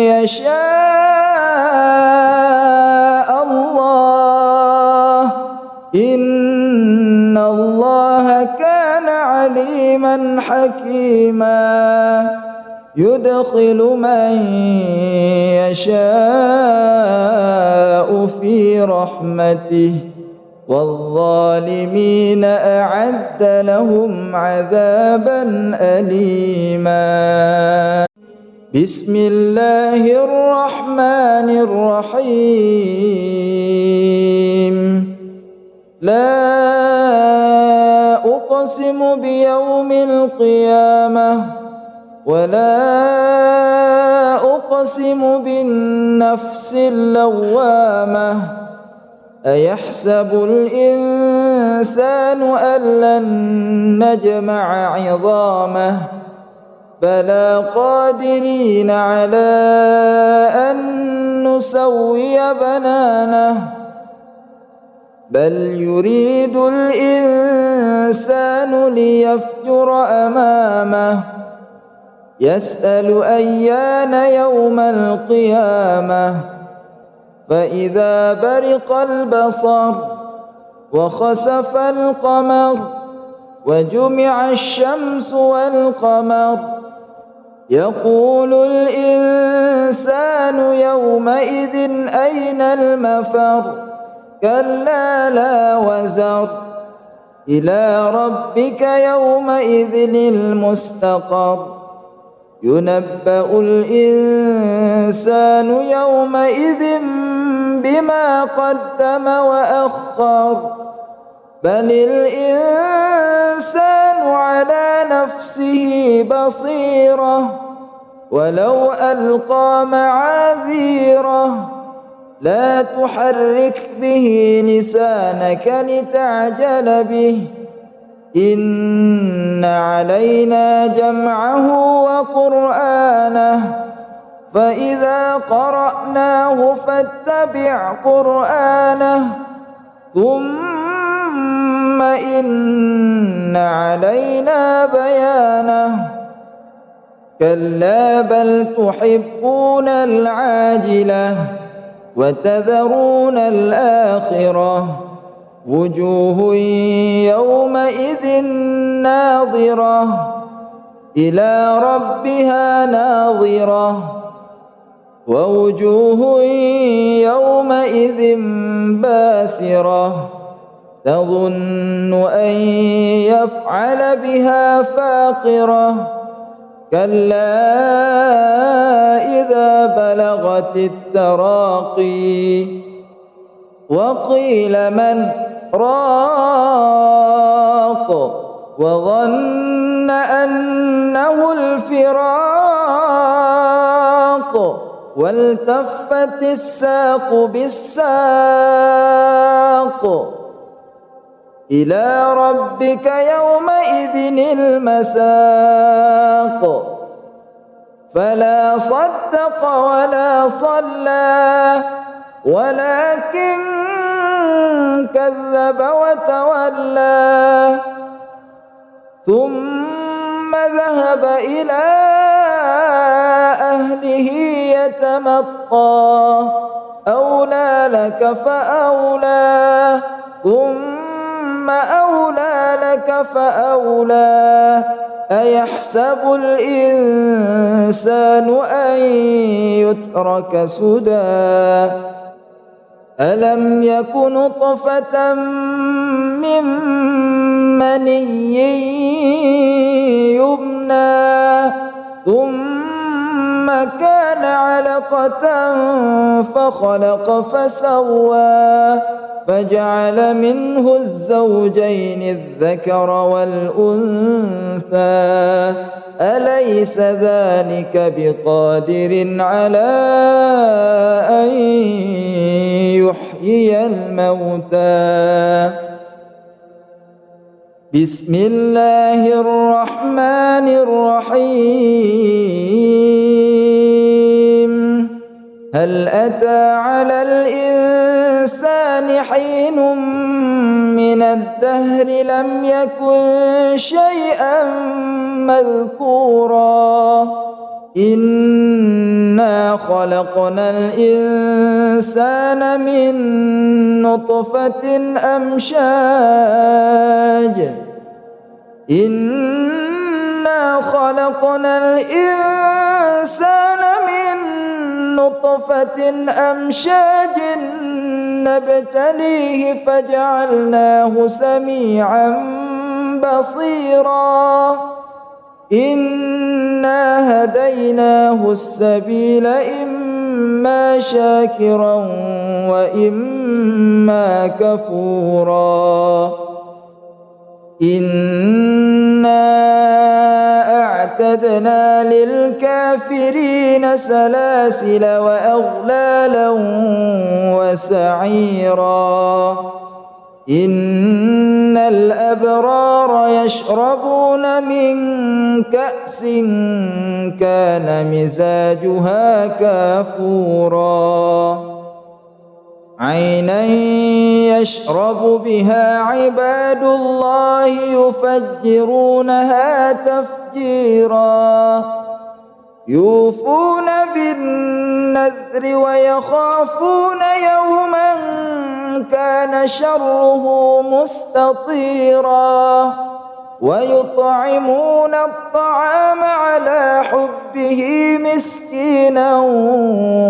يشاء الله إن الله كان عليما حكيما يدخل من يشاء في رحمته والظالمين أعد لهم عذابا أليما بسم الله الرحمن الرحيم لا أقسم بيوم القيامة ولا أقسم بالنفس اللوامة أيحسب الإنسان أن لن نجمع عظامه بلى قادرين على أن نسوي بنانه بل يريد الإنسان ليفجر أمامه يسأل أيان يوم القيامة فإذا برق البصر وخسف القمر وجمع الشمس والقمر يقول الإنسان يومئذ أين المفر كلا لا وزر إلى ربك يومئذ المستقر ينبأ الإنسان يومئذ بما قدم وأخر بل الإنسان على نفسه بصيرة ولو ألقى معاذيره لا تحرك به لسانك لتعجل به إن علينا جمعه وقرآنه فإذا قرأناه فاتبع قرآنه ثم إن علينا بيانه كلا بل تحبون العاجلة وتذرون الآخرة وجوه يومئذ ناظرة إلى ربها ناظرة ووجوه يومئذ باسرة تظن أن يفعل بها فاقرة كلا إذا بلغت التراقي وقيل من راق وظن أنه الفراق والتفت الساق بالساق إلى ربك يومئذ المساق فلا صدق ولا صلى ولكن كذب وتولى ثم ذهب إلى أهله يتمطى أولى لك فأولى ثم أولى لك فأولى أيحسب الإنسان أن يترك سدى ألم يك نطفة من مني يمنى ثم كان علقة فخلق فسوى فجعل منه الزوجين الذكر والأنثى أليس ذلك بقادر على أن يحيي الموتى بسم الله الرحمن الرحيم هل أتى على الإنسان حين من الدهر لم يكن شيئا مذكورا إنا خلقنا الإنسان من نطفة أمشاج إنا خلقنا الإنسان من نطفة أمشاج نبتليه فجعلناه سميعا بصيرا إنا هديناه السبيل إما شاكرا وإما كفورا إنا أعتدنا للكافرين سلاسل وأغلالا وسعيرا إن الأبرار يشربون من كأس كان مزاجها كافورا عينا يشرب بها عباد الله يفجرونها تفجيرا يوفون بالنذر ويخافون يوما كان شره مستطيرا ويطعمون الطعام على حبه مسكينا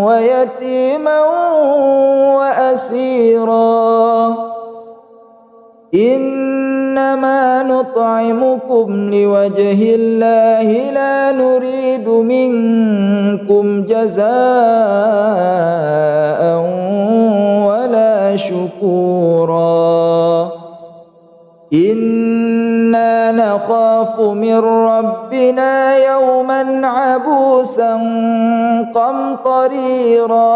ويتيما وأسيرا إنما نطعمكم لوجه الله لا نريد منكم جزاء ولا شكورا إنا نخاف من ربنا يوما عبوسا قمطريرا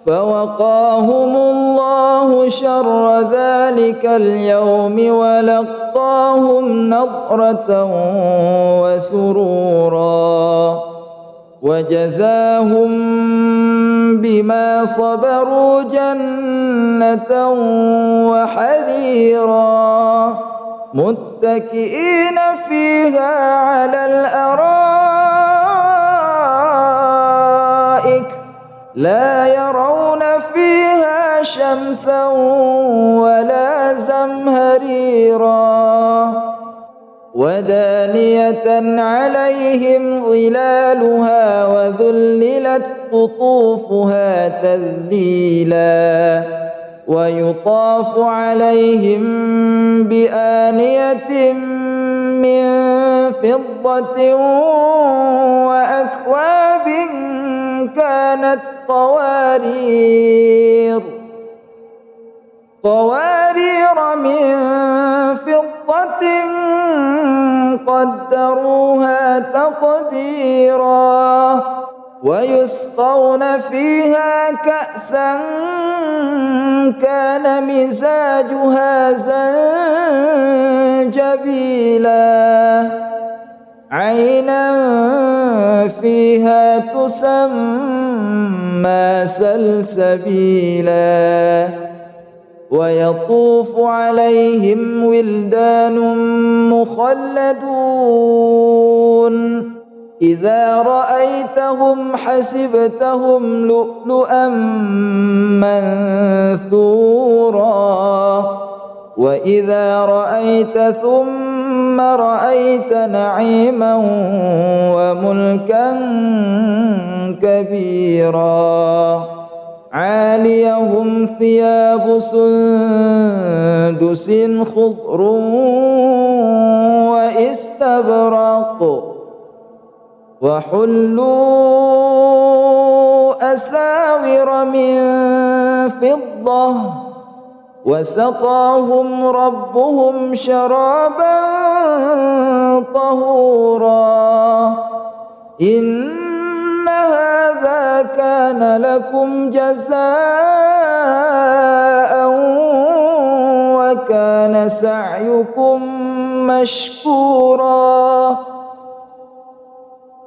فوقاهم الله شر ذلك اليوم ولقاهم نضرة وسرورا وجزاهم بما صبروا جنة وحريرا متكئين فيها على الأرائك لا يرون فيها شمسا ولا زمهريرا ودانية عليهم ظلالها وذللت قطوفها تذليلا ويطاف عليهم بآنية من فضة وأكواب كانت قوارير من فضة قدروها تقديرا ويسقون فيها كأسا كان مزاجها زنجبيلا عينا فيها تسمى سلسبيلا ويطوف عليهم ولدان مخلدون إذا رأيتهم حسبتهم لؤلؤا منثورا وإذا رأيت ثم رأيت نعيما وملكا كبيرا عاليهم ثياب سندس خضر واستبرق وحلوا أساور من فضة وسقاهم ربهم شرابا طهورا إن هذا كان لكم جزاء وكان سعيكم مشكورا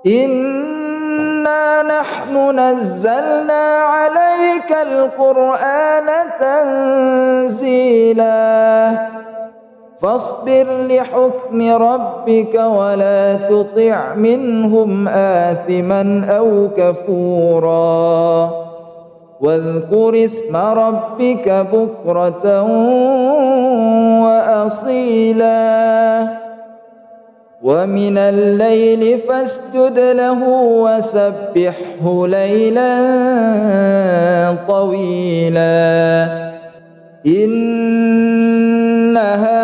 إنا نحن نزلنا عليك القرآن تنزيلا فاصبر لحكم ربك ولا تطع منهم آثما أو كفورا واذكر اسم ربك بكرة وأصيلا ومن الليل فاسجد له وسبحه ليلا طويلا إن هؤلاء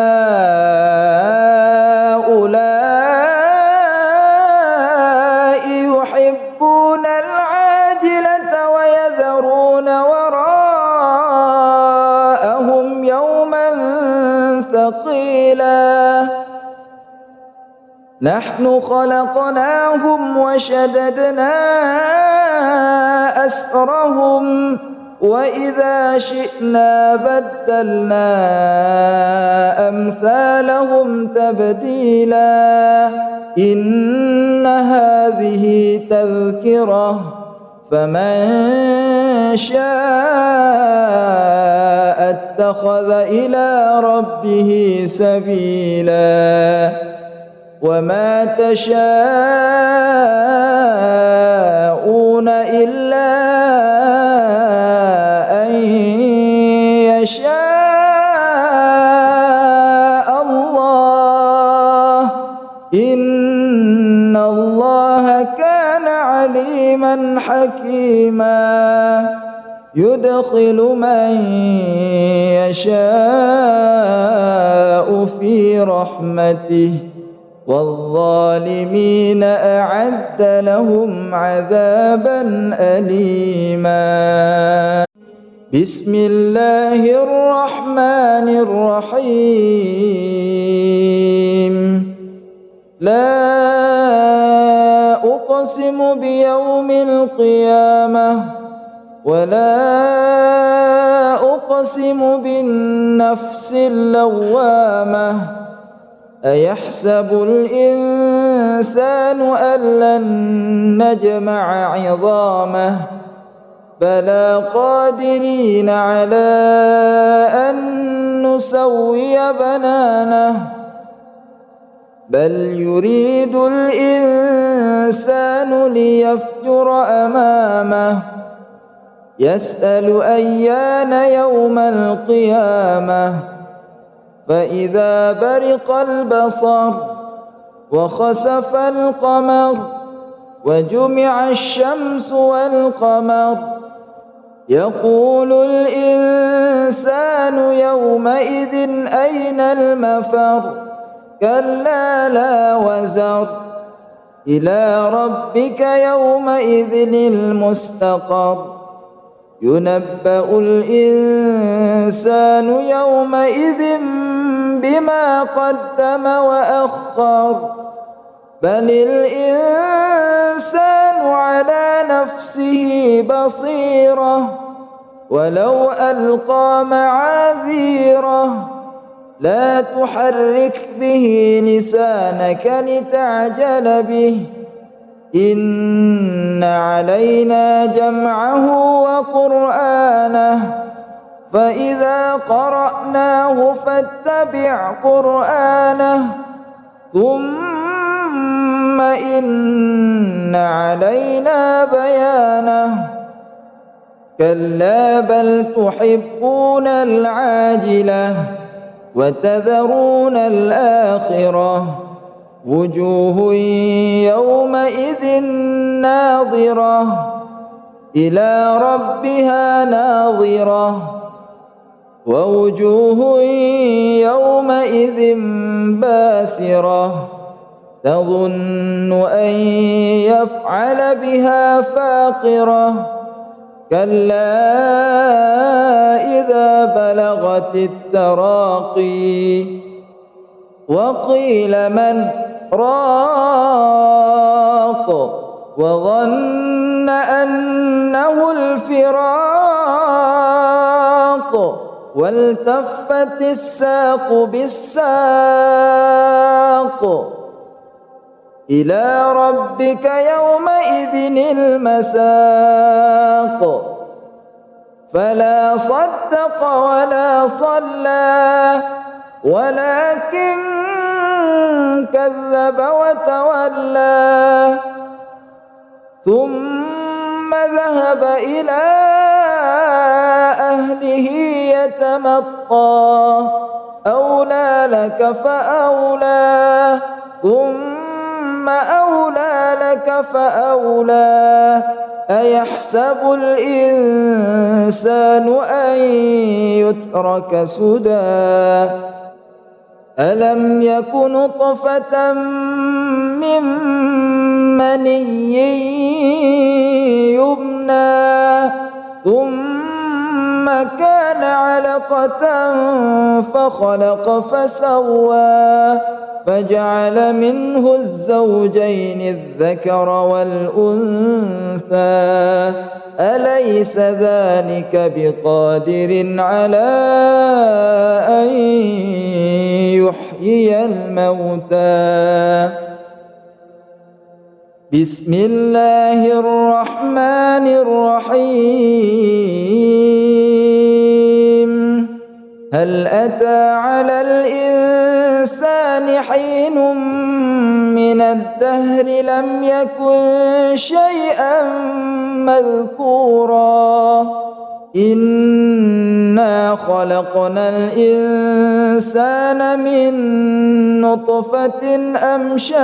يحبون العاجلة ويذرون وراءهم يوما ثقيلا نحن خلقناهم وشددنا أسرهم وإذا شئنا بدلنا أمثالهم تبديلا إن هذه تذكرة فمن شاء اتخذ إلى ربه سبيلا وما تشاءون إلا أن يشاء الله إن الله كان عليما حكيما يدخل من يشاء في رحمته والظالمين أعد لهم عذابا أليما بسم الله الرحمن الرحيم لا أقسم بيوم القيامة ولا أقسم بالنفس اللوامة أيحسب الإنسان أن لن نجمع عظامه بلى قادرين على أن نسوي بنانه بل يريد الإنسان ليفجر أمامه يسأل أيان يوم القيامة فإذا برق البصر وخسف القمر وجمع الشمس والقمر يقول الإنسان يومئذ أين المفر كلا لا وزر إلى ربك يومئذ المستقر ينبأ الإنسان يومئذ بما قدم وأخر بل الإنسان على نفسه بصيرة ولو ألقى معاذيره لا تحرك به لسانك لتعجل به إن علينا جمعه وقرآنه فإذا قرأناه فاتبع قرآنه ثم ثم إن علينا بيانه كلا بل تحبون العاجلة وتذرون الآخرة وجوه يومئذ ناظرة إلى ربها ناظرة ووجوه يومئذ باسرة تظن أن يفعل بها فاقرة كلا إذا بلغت التراقي وقيل من راق وظن أنه الفراق والتفت الساق بالساق إلى ربك يومئذ المساق فلا صدق ولا صلى ولكن كذب وتولى ثم ذهب إلى أهله يتمطى أولى لك فأولى ثم أولى لك فأولى أيحسب الإنسان أن يترك سدى ألم يك نطفة من مني يمنى ثم كان علقة فخلق فسوى فجعل منه الزوجين الذكر والأنثى أليس ذلك بقادر على أن يحيي الموتى بسم الله الرحمن الرحيم هل أتى على الإنسان حين من الدهر لم يكن شيئا مذكورا إنا خلقنا الإنسان من نطفة أمشاج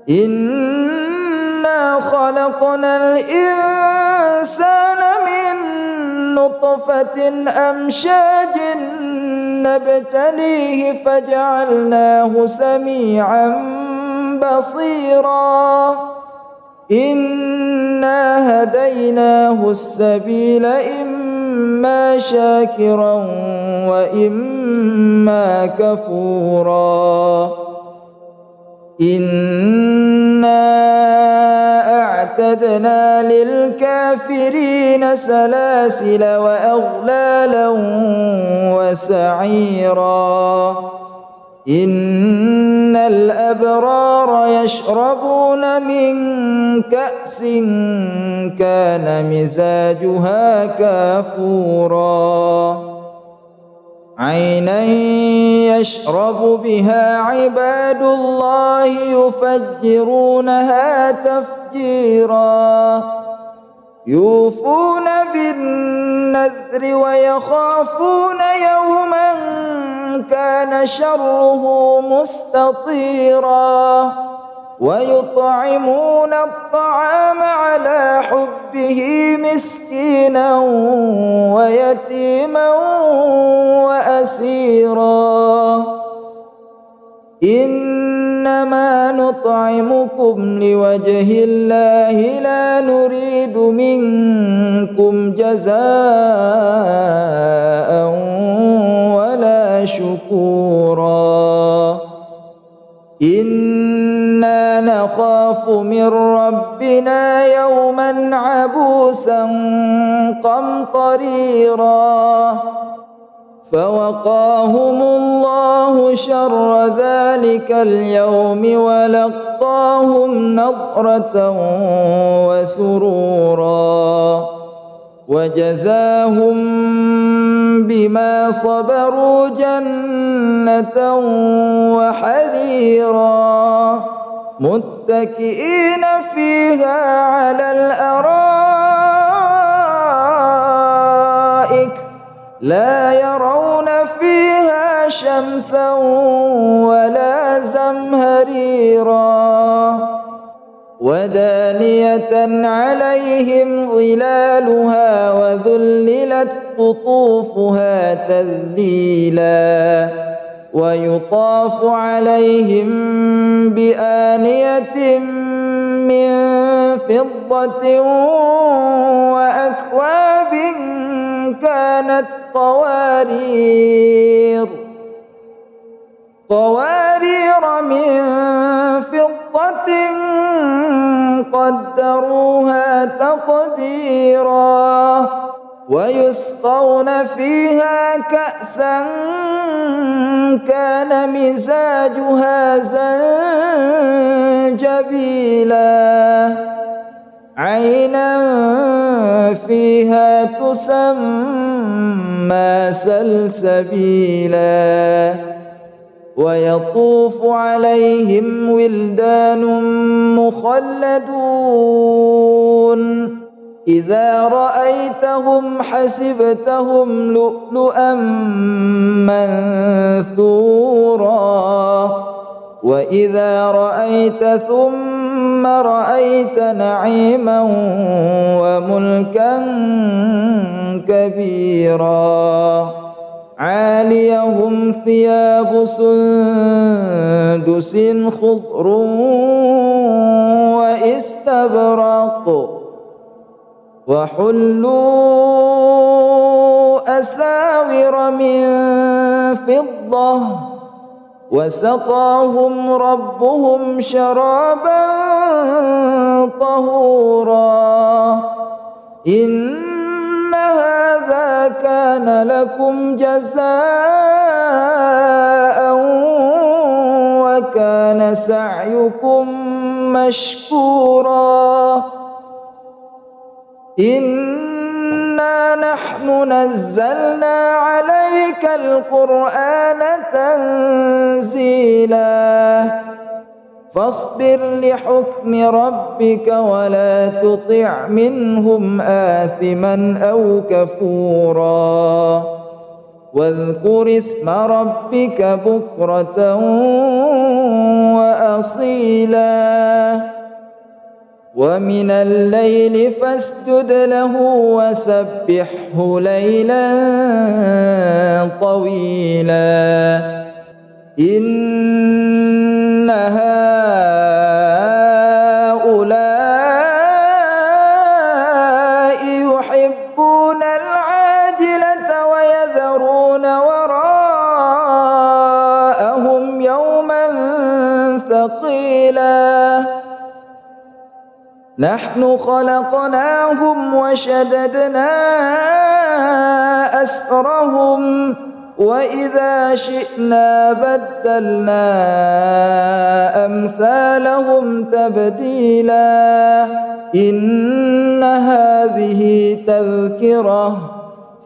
إنا خلقنا الإنسان من نطفة أمشاج نبتليه فجعلناه سميعا بصيرا إنا هديناه السبيل إما شاكرا وإما كفورا إنا أعتدنا للكافرين سلاسل وأغلالا وسعيرا إن الأبرار يشربون من كأس كان مزاجها كافورا عينا يشرب بها عباد الله يفجرونها تفجيرا يوفون بالنذر ويخافون يوما كان شره مستطيرا ويطعمون الطعام على حبه مسكينا ويتيما وأسيرا إنما نطعمكم لوجه الله لا نريد منكم جزاء ولا شكورا إنا نخاف من ربنا يوما عبوسا قمطريرا فوقاهم الله شر ذلك اليوم ولقاهم نضرة وسرورا وجزاهم بما صبروا جنة وحريرا متكئين فيها على الأرائك لا يرون فيها شمسا ولا زمهريرا ودانية عليهم ظلالها وذللت قطوفها تذليلا ويطاف عليهم بآنية من فضة وأكواب كانت قوارير من فضة قدروها تقديرا ويسقون فيها كأسا كان مزاجها زنجبيلا عينا فيها تسمى سلسبيلا ويطوف عليهم ولدان مخلدون إذا رأيتهم حسبتهم لؤلؤا منثورا وإذا رأيت ثم رأيت نعيما وملكا كبيرا عاليهم ثياب سندس خضر واستبرق وحلوا أساور من فضة وسقاهم ربهم شرابا طهورا إن هذا كان لكم جزاء وكان سعيكم مشكورا إنا نحن نزلنا عليك القرآن تنزيلا فاصبر لحكم ربك ولا تطع منهم آثما أو كفورا واذكر اسم ربك بكرة وأصيلا ومن الليل فاسجد له وسبحه ليلا طويلا إن هؤلاء يحبون العاجلة ويذرون وراءهم يوما ثقيلا نحن خلقناهم وشددنا أسرهم وإذا شئنا بدلنا أمثالهم تبديلا إن هذه تذكرة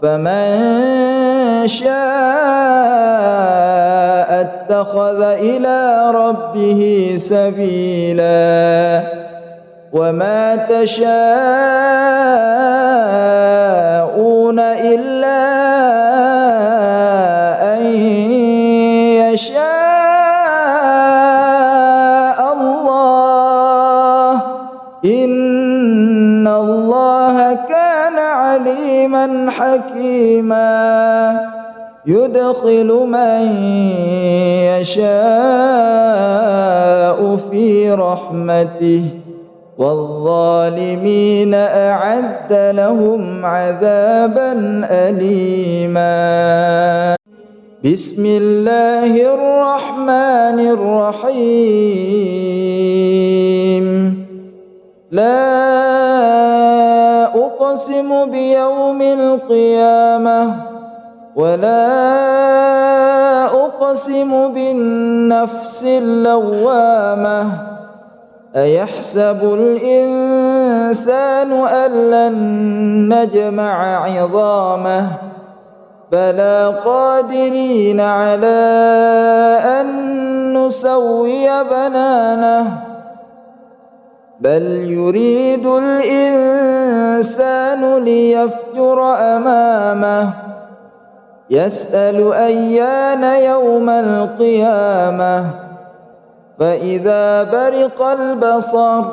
فمن شاء اتخذ إلى ربه سبيلا وما تشاءون إلا أن يشاء الله إن الله كان عليما حكيما يدخل من يشاء في رحمته والظالمين أعد لهم عذابا أليما بسم الله الرحمن الرحيم لا أقسم بيوم القيامة ولا أقسم بالنفس اللوامة أيحسب الإنسان أن لن نجمع عظامه بلى قادرين على أن نسوي بنانه بل يريد الإنسان ليفجر أمامه يسأل أيان يوم القيامة فإذا برق البصر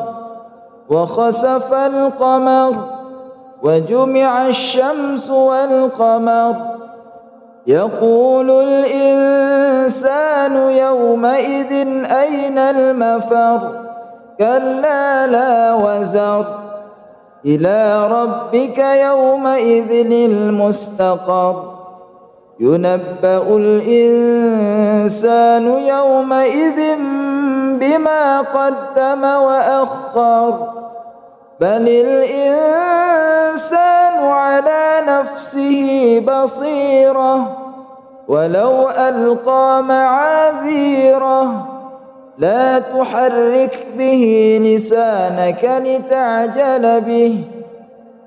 وخسف القمر وجمع الشمس والقمر يقول الإنسان يومئذ أين المفر كلا لا وزر إلى ربك يومئذ المستقر ينبأ الإنسان يومئذ بما قدم وأخر بل الإنسان على نفسه بصيرة ولو ألقى معاذيره لا تحرك به لسانك لتعجل به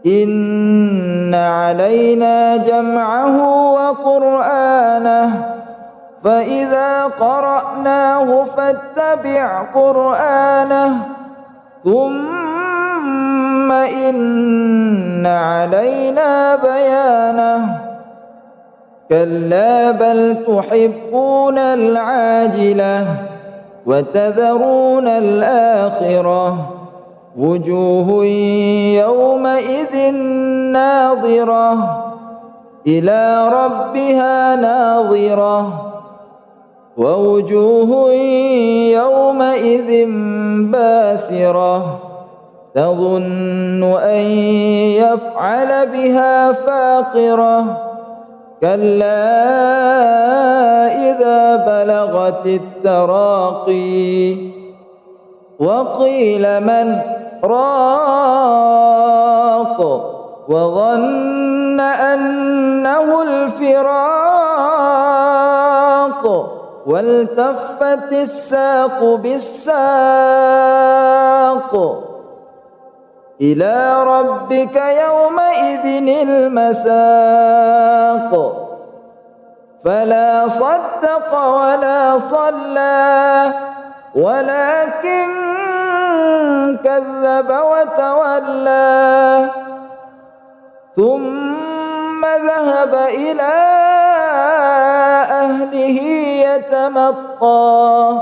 إن علينا جمعه وقرآنه فإذا قرأناه فاتبع قرآنه ثم إن علينا بيانه كلا بل تحبون العاجلة وتذرون الآخرة وجوه يومئذ ناظرة إلى ربها ناظرة ووجوه يومئذ باسرة تظن أن يفعل بها فاقرة كلا إذا بلغت التراقي وقيل من راق وظن أنه الفراق والتفت الساق بالساق إلى ربك يومئذ المساق فلا صدق ولا صلى ولكن كذب وتولى ثم ذهب إلى أهله يتمطى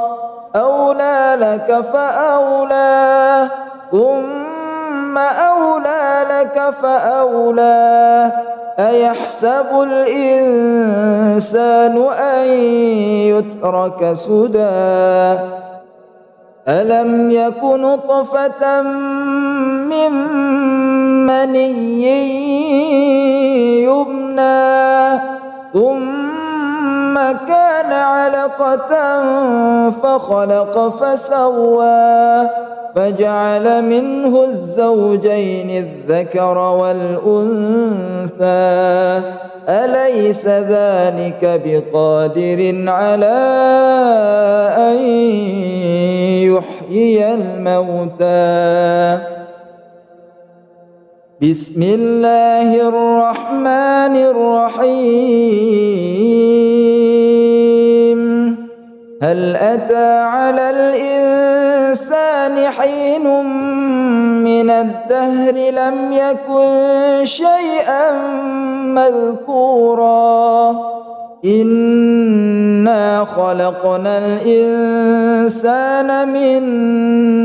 أولى لك فأولى ثم أولى لك فأولى أيحسب الإنسان أن يترك سدى ألم يك نطفة من مني يمنى ثم كان علقة فخلق فسوى فجعل منه الزوجين الذكر والأنثى أليس ذلك بقادر على أن يحيي الموتى بسم الله الرحمن الرحيم هل أتى على الإنسان حين من الدهر لم يكن شيئا مذكورا إنا خلقنا الإنسان من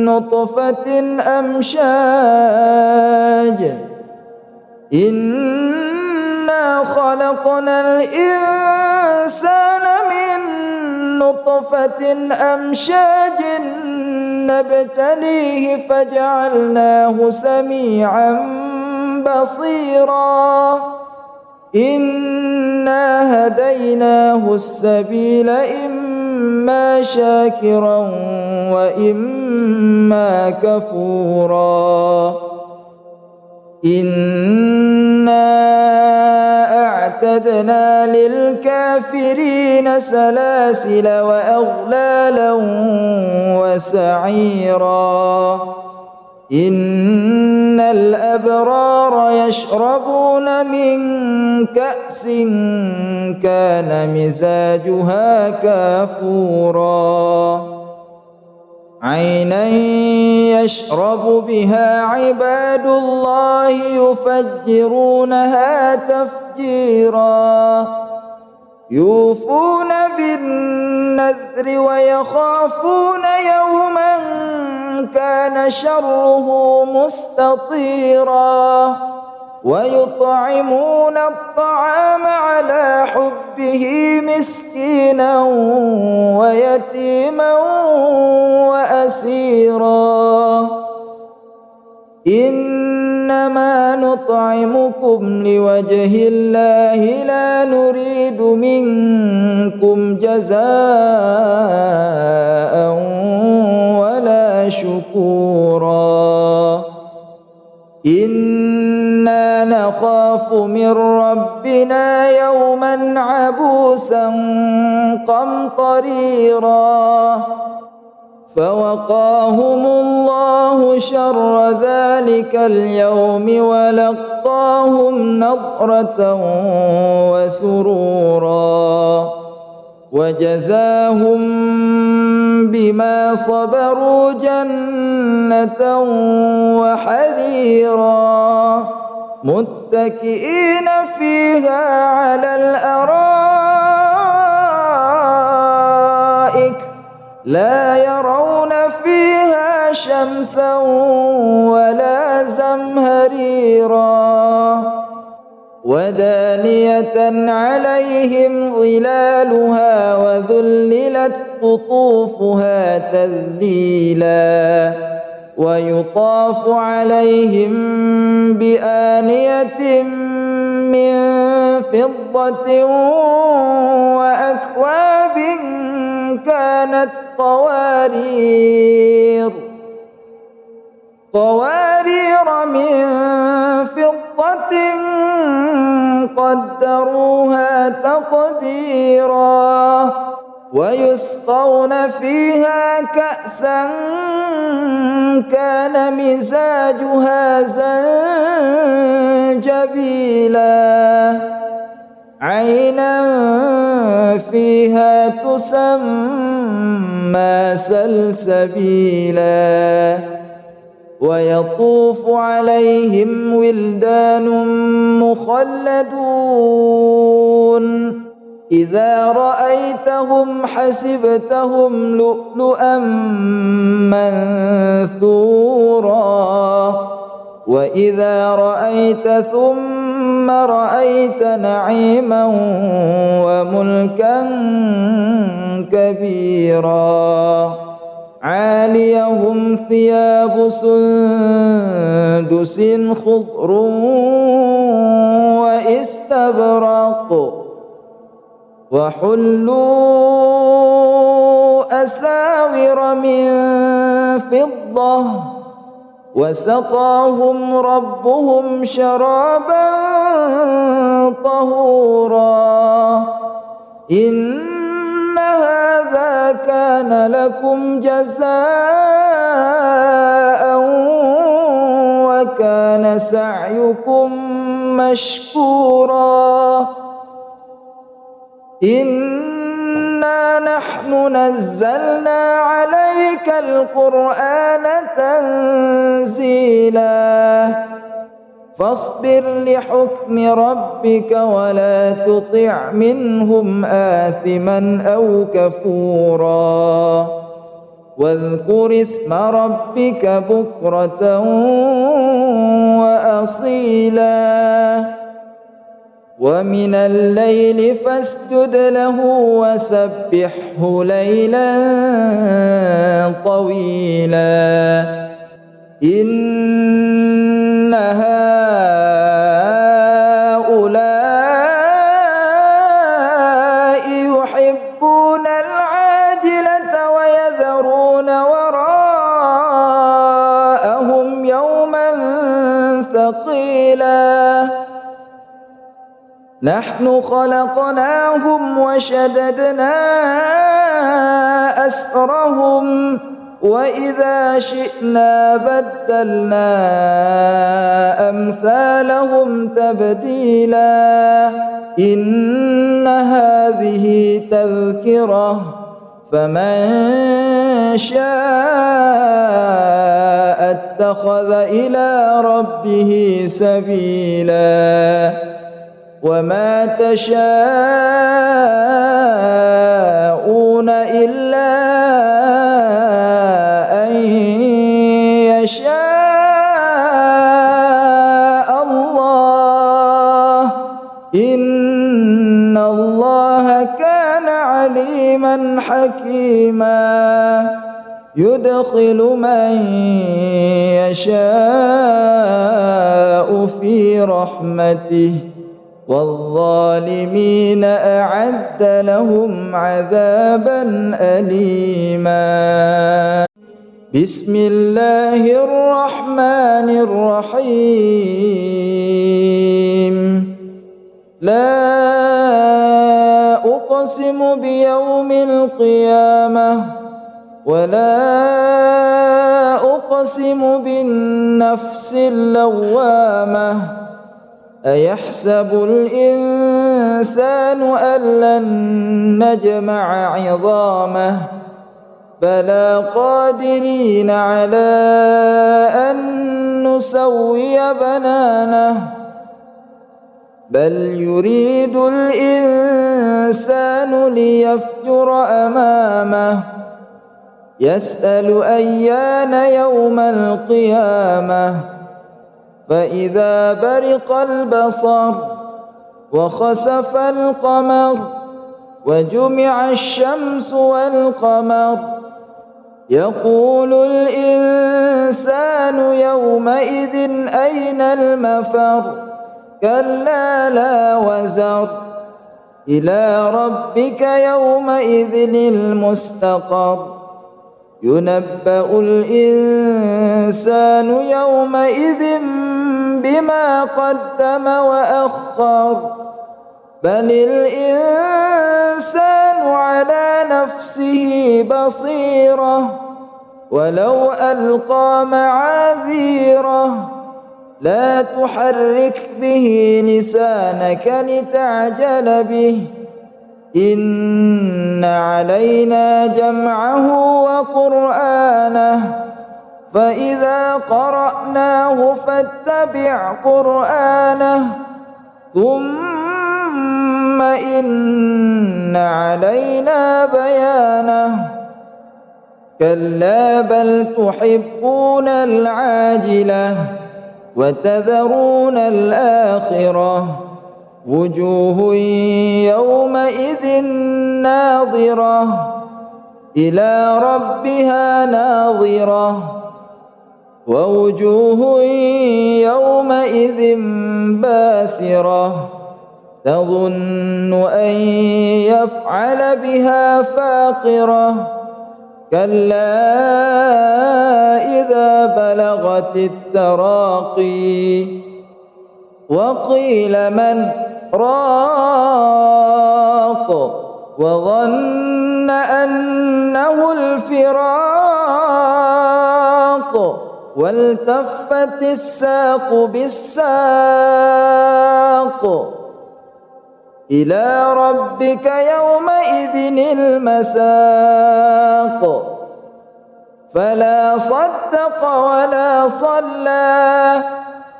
نطفة أمشاج إنا خلقنا الإنسان من نطفة أمشاج نبتليه فجعلناه سميعا بصيرا إنا هديناه السبيل إما شاكرا وإما كفورا إنا أعتدنا للكافرين سلاسل وأغلالا وسعيرا إن الأبرار يشربون من كأس كان مزاجها كافورا عينا يشرب بها عباد الله يفجرونها تفجيرا يوفون بالنذر ويخافون يوما كان شره مستطيرا ويطعمون الطعام على حبه مسكينا ويتيما وأسيرا إنما نطعمكم لوجه الله لا نريد منكم جزاء ولا شكورا إنا نخاف من ربنا يوما عبوسا قمطريرا فوقاهم الله شر ذلك اليوم ولقاهم نضرة وسرورا وجزاهم بما صبروا جنة وحريرا متكئين فيها على الأرائك لا يرون فيها شمسا ولا زمهريرا ودانية عليهم ظلالها وذللت قطوفها تذليلا ويطاف عليهم بآنية من فضة وأكواب كانت قوارير من فضة قدروها تقديرا ويسقون فيها كأسا كان مزاجها زنجبيلا عينا فيها تسمى سلسبيلا ويطوف عليهم ولدان مخلدون إذا رأيتهم حسبتهم لؤلؤا منثورا وإذا رأيت ثم رأيت نعيما وملكا كبيرا عاليهم ثياب سندس خضر واستبرق وحلوا أساور من فضة وسقاهم ربهم شرابا طهورا إن هذا كان لكم جزاء وكان سعيكم مشكورا إنا نحن نزلنا عليك القرآن تنزيلا فاصبر لحكم ربك ولا تطع منهم آثما أو كفورا واذكر اسم ربك بكرة وأصيلا ومن الليل فاسجد له وسبحه ليلا طويلا إن هؤلاء يحبون العاجلة ويذرون وراءهم يوما ثقيلا نحن خلقناهم وشددنا أسرهم وإذا شئنا بدلنا أمثالهم تبديلا إن هذه تذكرة فمن شاء اتخذ إلى ربه سبيلا وما تشاءون إلا أن يشاء الله إن الله كان عليما حكيما يدخل من يشاء في رحمته والظالمين أعد لهم عذابا أليما. بسم الله الرحمن الرحيم. لا أقسم بيوم القيامة ولا أقسم بالنفس اللوامة أيحسب الإنسان أن لن نجمع عظامه بلى قادرين على أن نسوي بنانه بل يريد الإنسان ليفجر أمامه يسأل أيان يوم القيامة فإذا برق البصر وخسف القمر وجمع الشمس والقمر يقول الإنسان يومئذ أين المفر كلا لا وزر إلى ربك يومئذ المستقر ينبأ الإنسان يومئذ بما قدم وأخر بل الإنسان على نفسه بصيرة ولو ألقى معاذيره لا تحرك به لسانك لتعجل به إن علينا جمعه وقرآنه فإذا قرأناه فاتبع قرآنه ثم إن علينا بيانه كلا بل تحبون العاجلة وتذرون الآخرة وجوه يومئذ ناظرة إلى ربها ناظرة ووجوه يومئذ باسرة تظن أن يفعل بها فاقرة كلا إذا بلغت التراقي وقيل من راق وظن أنه الفراق والتفت الساق بالساق إلى ربك يومئذ المساق فلا صدق ولا صلى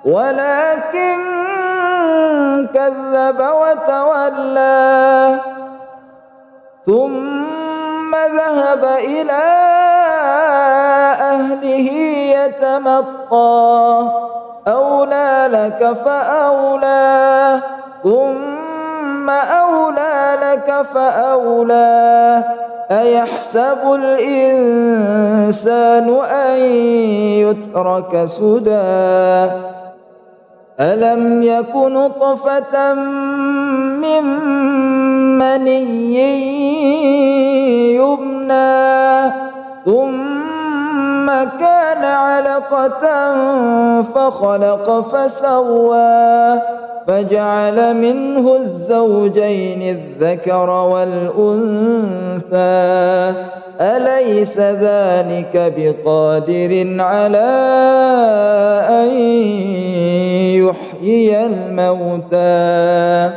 ولكن كذب وتولى ثم ذهب إلى أهله يتمطى أولى لك فأولى ثم أولى لك فأولى أيحسب الإنسان أن يترك سدى ألم يك نطفة من مني يمنى ثم كان علقة فخلق فسوى فجعل منه الزوجين الذكر والأنثى أليس ذلك بقادر على أن يحيي الموتى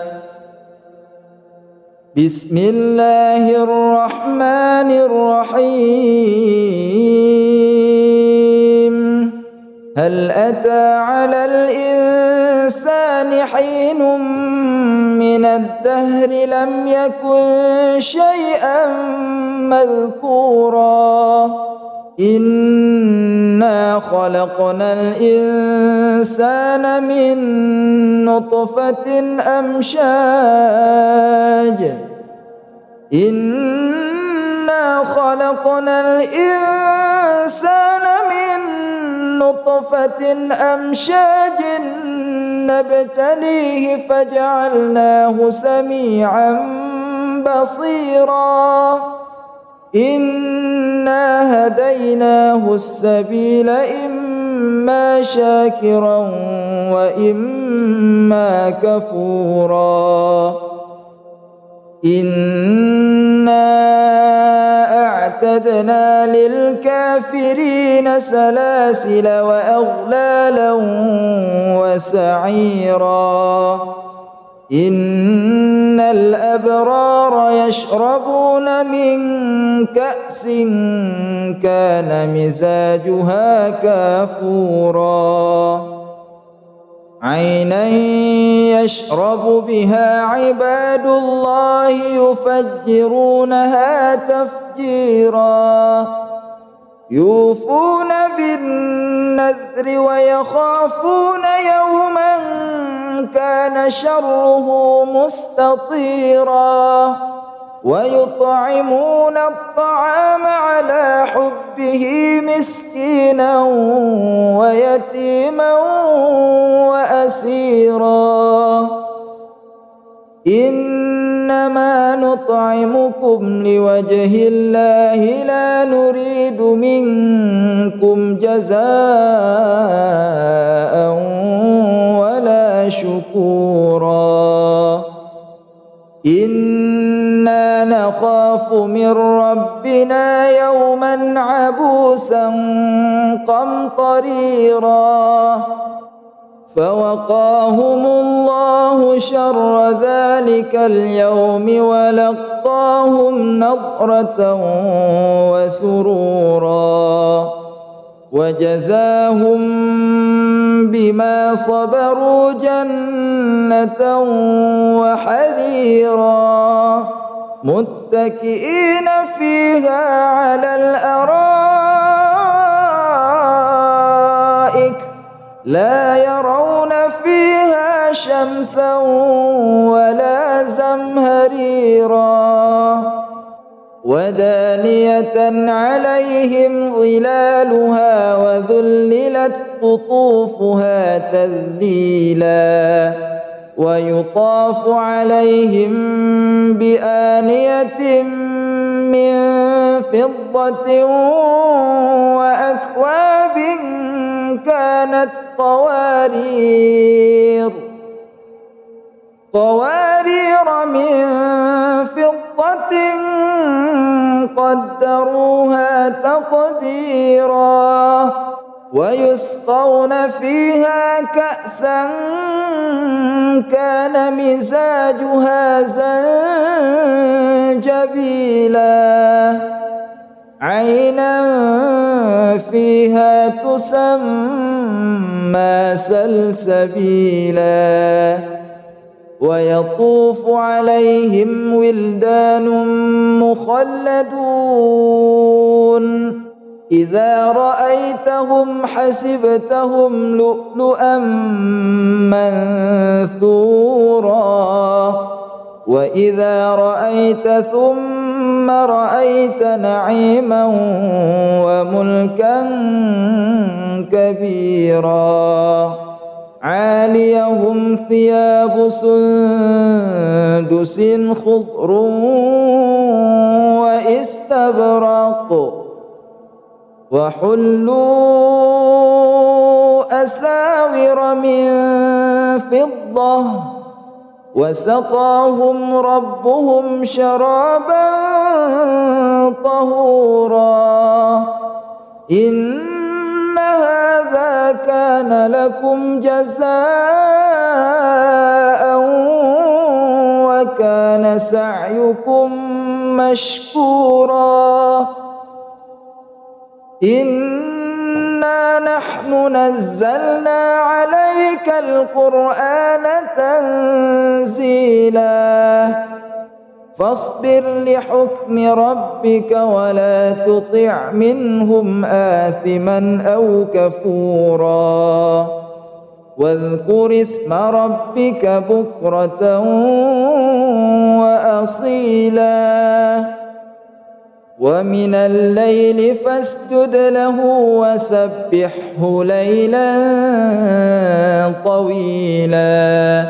بسم الله الرحمن الرحيم هل أتى على الإنسان حين من الدهر لم يكن شيئا مذكورا إنا خلقنا الإنسان من نطفة أمشاج إنا خلقنا الإنسان من نطفة أمشاج نبتليه فجعلناه سميعا بصيرا إنا هديناه السبيل إما شاكرا وإما كفورا إنا أعتدنا للكافرين سلاسل وأغلالا وسعيرا إن الأبرار يشربون من كأس كان مزاجها كافورا عينا يشرب بها عباد الله يفجرونها تفجيرا يوفون بالنذر ويخافون يوما كان شره مستطيرا ويطعمون الطعام على حبه مسكينا ويتيما وأسيرا إنما نطعمكم لوجه الله لا نريد منكم جزاء ولا شكورا إنا نخاف من ربنا يوما عبوسا قمطريرا فوقاهم الله شر ذلك اليوم ولقاهم نضرة وسرورا وجزاهم بما صبروا جنة وحريرا متكئين فيها على الأرائك لا يرون فيها شمسا ولا زمهريرا ودانية عليهم ظلالها وذللت قطوفها تذليلا ويطاف عليهم بآنية من فضة وأكواب كانت قوارير من فضة قدروها تقديرا ويسقون فيها كأسا كان مزاجها زنجبيلا عينا فيها تسمى سلسبيلا ويطوف عليهم ولدان مخلدون إذا رأيتهم حسبتهم لؤلؤا منثورا وإذا رأيت ثم رأيت نعيما وملكا كبيرا عاليهم ثياب سندس خضر واستبرق وحلوا أساور من فضة وسقاهم ربهم شرابا طهورا إن هذا كان لكم جزاء وكان سعيكم مشكورا إنا نحن نزلنا عليك القرآن تنزيلا فاصبر لحكم ربك ولا تطع منهم آثما أو كفورا واذكر اسم ربك بكرة وأصيلا ومن الليل فاسجد له وسبحه ليلا طويلا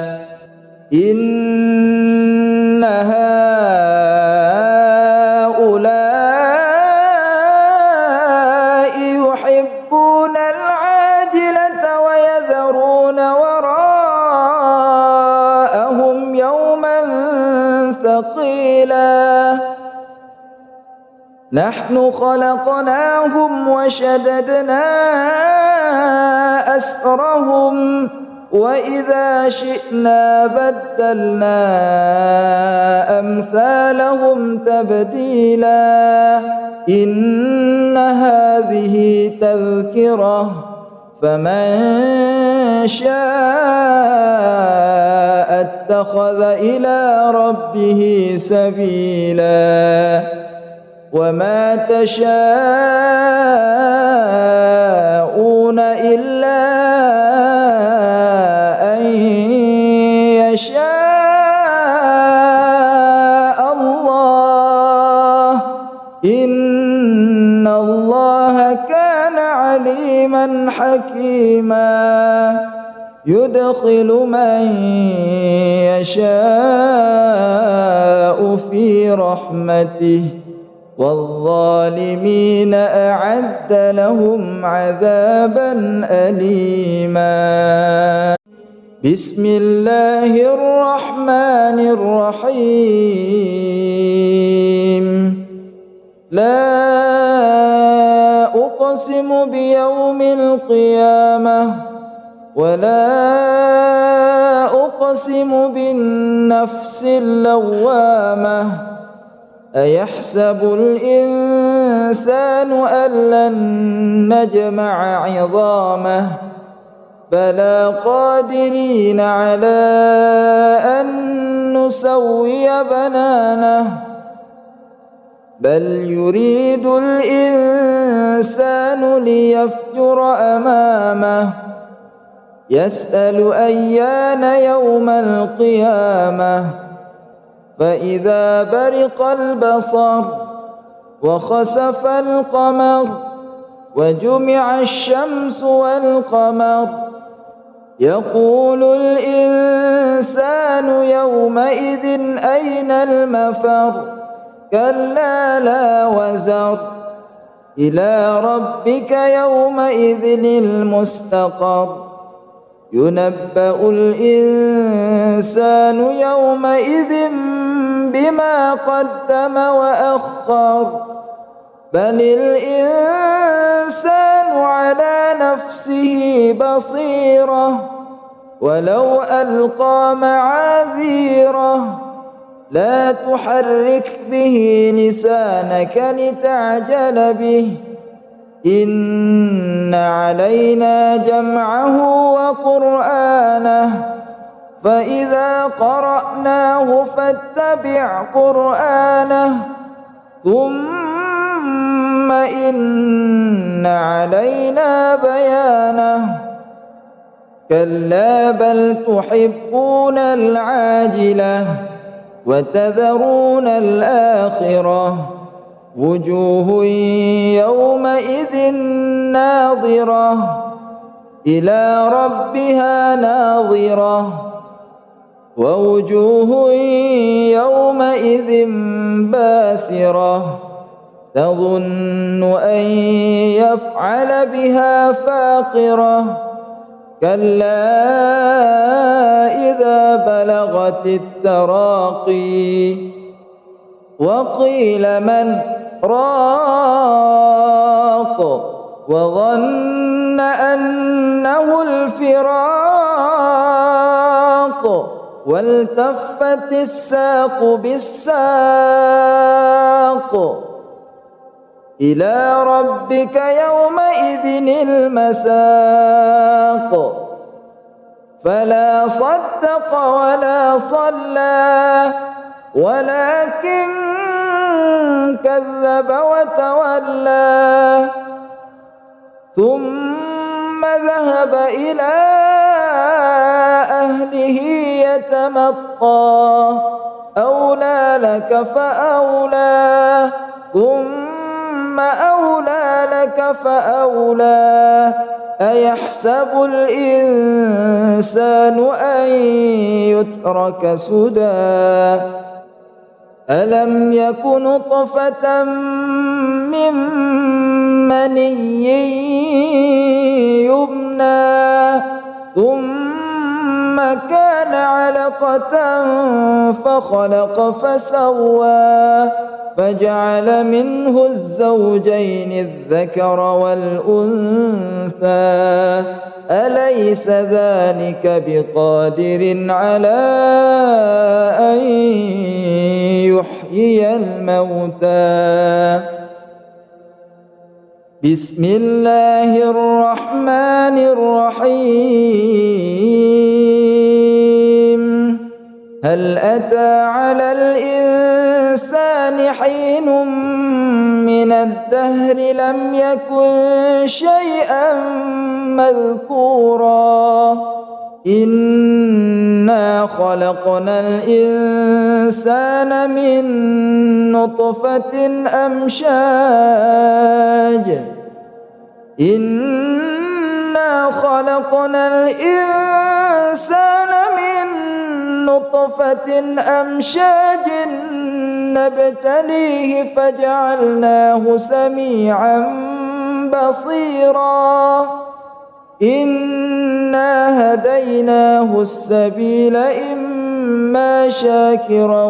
إن هؤلاء يحبون العاجلة ويذرون وراءهم يوما ثقيلا نحن خلقناهم وشددنا أسرهم وإذا شئنا بدلنا أمثالهم تبديلا إن هذه تذكرة فمن شاء اتخذ إلى ربه سبيلا وما تشاءون إلا أن يشاء الله إن الله كان عليما حكيما يدخل من يشاء في رحمته والظالمين أعد لهم عذابا أليما بسم الله الرحمن الرحيم لا أقسم بيوم القيامة ولا أقسم بالنفس اللوامة أيحسب الإنسان أن لن نجمع عظامه بلى قادرين على أن نسوي بنانه بل يريد الإنسان ليفجر أمامه يسأل أيان يوم القيامة فإذا برق البصر وخسف القمر وجمع الشمس والقمر يقول الإنسان يومئذ أين المفر كلا لا وزر إلى ربك يومئذ المستقر ينبأ الإنسان يومئذ بما قدم وأخر بل الإنسان على نفسه بصيرة ولو ألقى معاذيره لا تحرك به لسانك لتعجل به إن علينا جمعه وقرآنه فإذا قرأناه فاتبع قرآنه ثم إن علينا بيانه كلا بل تحبون العاجلة وتذرون الآخرة وجوه يومئذ ناظرة إلى ربها ناظرة ووجوه يومئذ باسرة تظن أن يفعل بها فاقرة كلا إذا بلغت التراقي وقيل من راق وظن أنه الفراق والتفت الساق بالساق إلى ربك يومئذ المساق فلا صدق ولا صلى ولكن كذب وتولى ثم ذهب إلى أهله يتمطى أولى لك فأولى ثم أولى لك فأولى أيحسب الإنسان أن يترك سدى ألم يك نطفة من مني يمنى ثم كان علقة فخلق فسوى فجعل منه الزوجين الذكر والأنثى أليس ذلك بقادر على أن يحيي الموتى بسم الله الرحمن الرحيم هل أتى على الإنسان حين من الدهر لم يكن شيئا مذكورا إنا خلقنا الإنسان من نطفة أمشاج إنا خلقنا الإنسان من نطفة أمشاج نبتليه فجعلناه سميعا بصيرا إنا هديناه السبيل إما شاكرا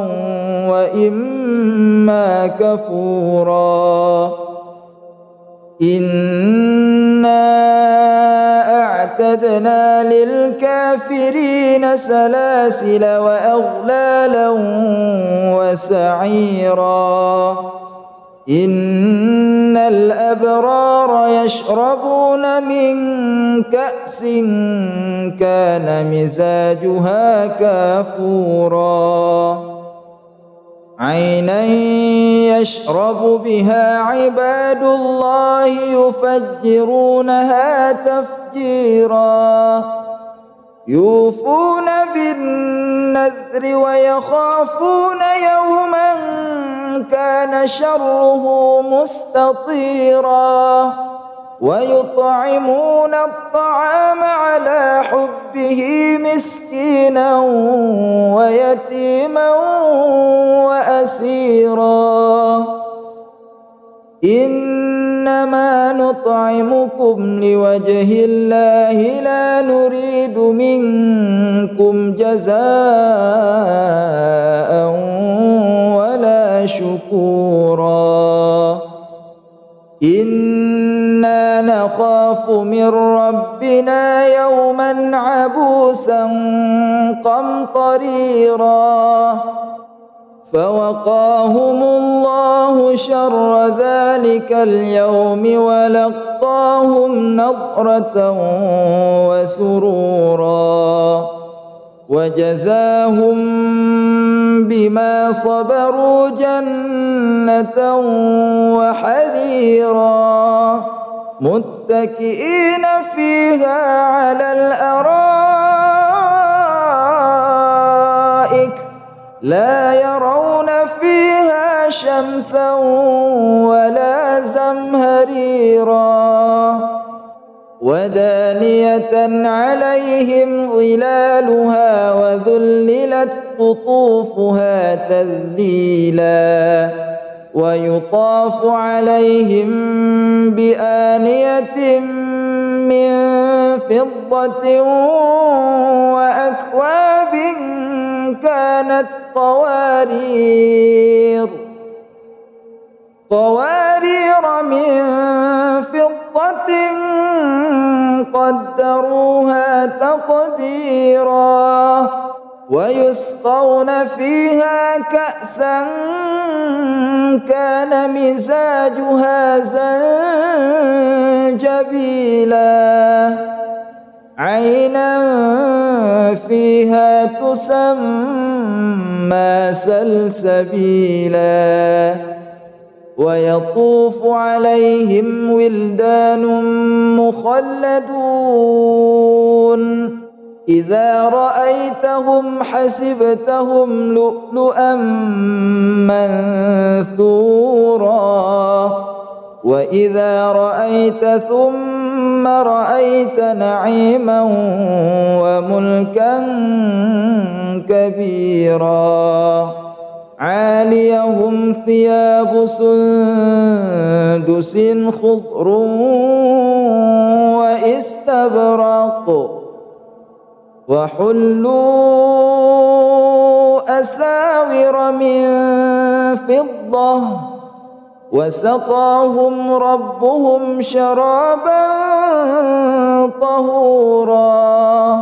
وإما كفورا إنا أعتدنا للكافرين سلاسل وأغلالا وسعيرا إن الأبرار يشربون من كأس كان مزاجها كافورا عينا يشرب بها عباد الله يفجرونها تفجيرا يوفون بالنذر ويخافون يوما كان شره مستطيرا ويطعمون الطعام على حبه مسكينا ويتيما وأسيرا إنما نطعمكم لوجه الله لا نريد منكم جزاء ولا شكورا إنا نخاف من ربنا يوما عبوسا قمطريرا فوقاهم الله شر ذلك اليوم ولقاهم نضرة وسرورا وجزاهم بما صبروا جنة وحريرا متكئين فيها على الأرائك لا يرون فيها شمسا ولا زمهريرا ودانية عليهم ظلالها وذللت قطوفها تذليلا ويطاف عليهم بآنية من فضة وأكواب كانت قوارير من فضة قدروها تقديرا ويسقون فيها كأسا كان مزاجها زنجبيلا عينا فيها تسمى سلسبيلا ويطوف عليهم ولدان مخلدون إذا رأيتهم حسبتهم لؤلؤا منثورا وإذا رأيت ثم رأيت نعيما وملكا كبيرا عاليهم ثياب سندس خضر واستبرق وحلوا أساور من فضة وسقاهم ربهم شرابا طهورا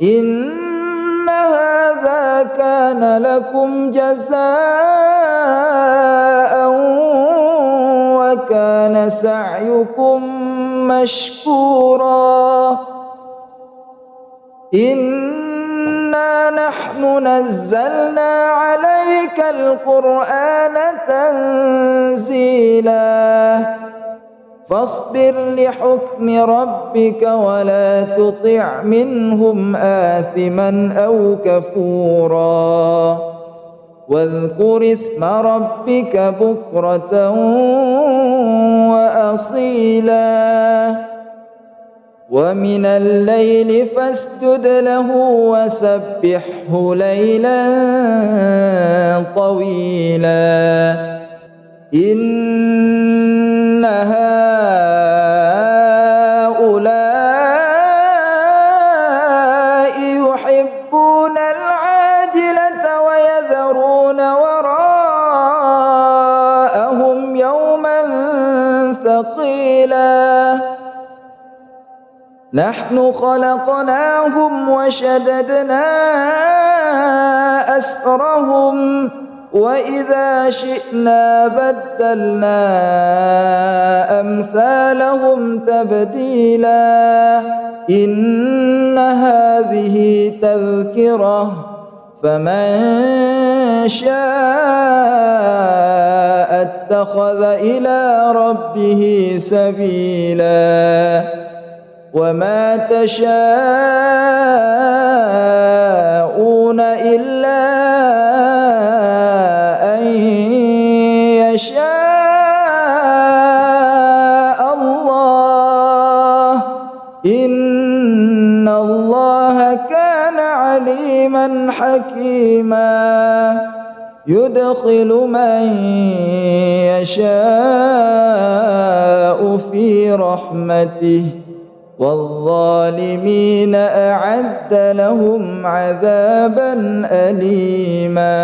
إن هذا كان لكم جزاء وكان سعيكم مشكورا إنا نحن نزلنا عليك القرآن تنزيلا فاصبر لحكم ربك ولا تطع منهم آثما أو كفورا واذكر اسم ربك بكرة وأصيلا ومن الليل فاسجد له وسبحه ليلا طويلا إن هؤلاء يحبون العاجلة ويذرون وراءهم يوما ثقيلا نحن خلقناهم وشددنا أسرهم وإذا شئنا بدلنا أمثالهم تبديلا إن هذه تذكرة فمن شاء اتخذ إلى ربه سبيلا وما تشاءون إلا أن يشاء الله إن الله كان عليما حكيما يدخل من يشاء في رحمته والظالمين أعد لهم عذابا أليما.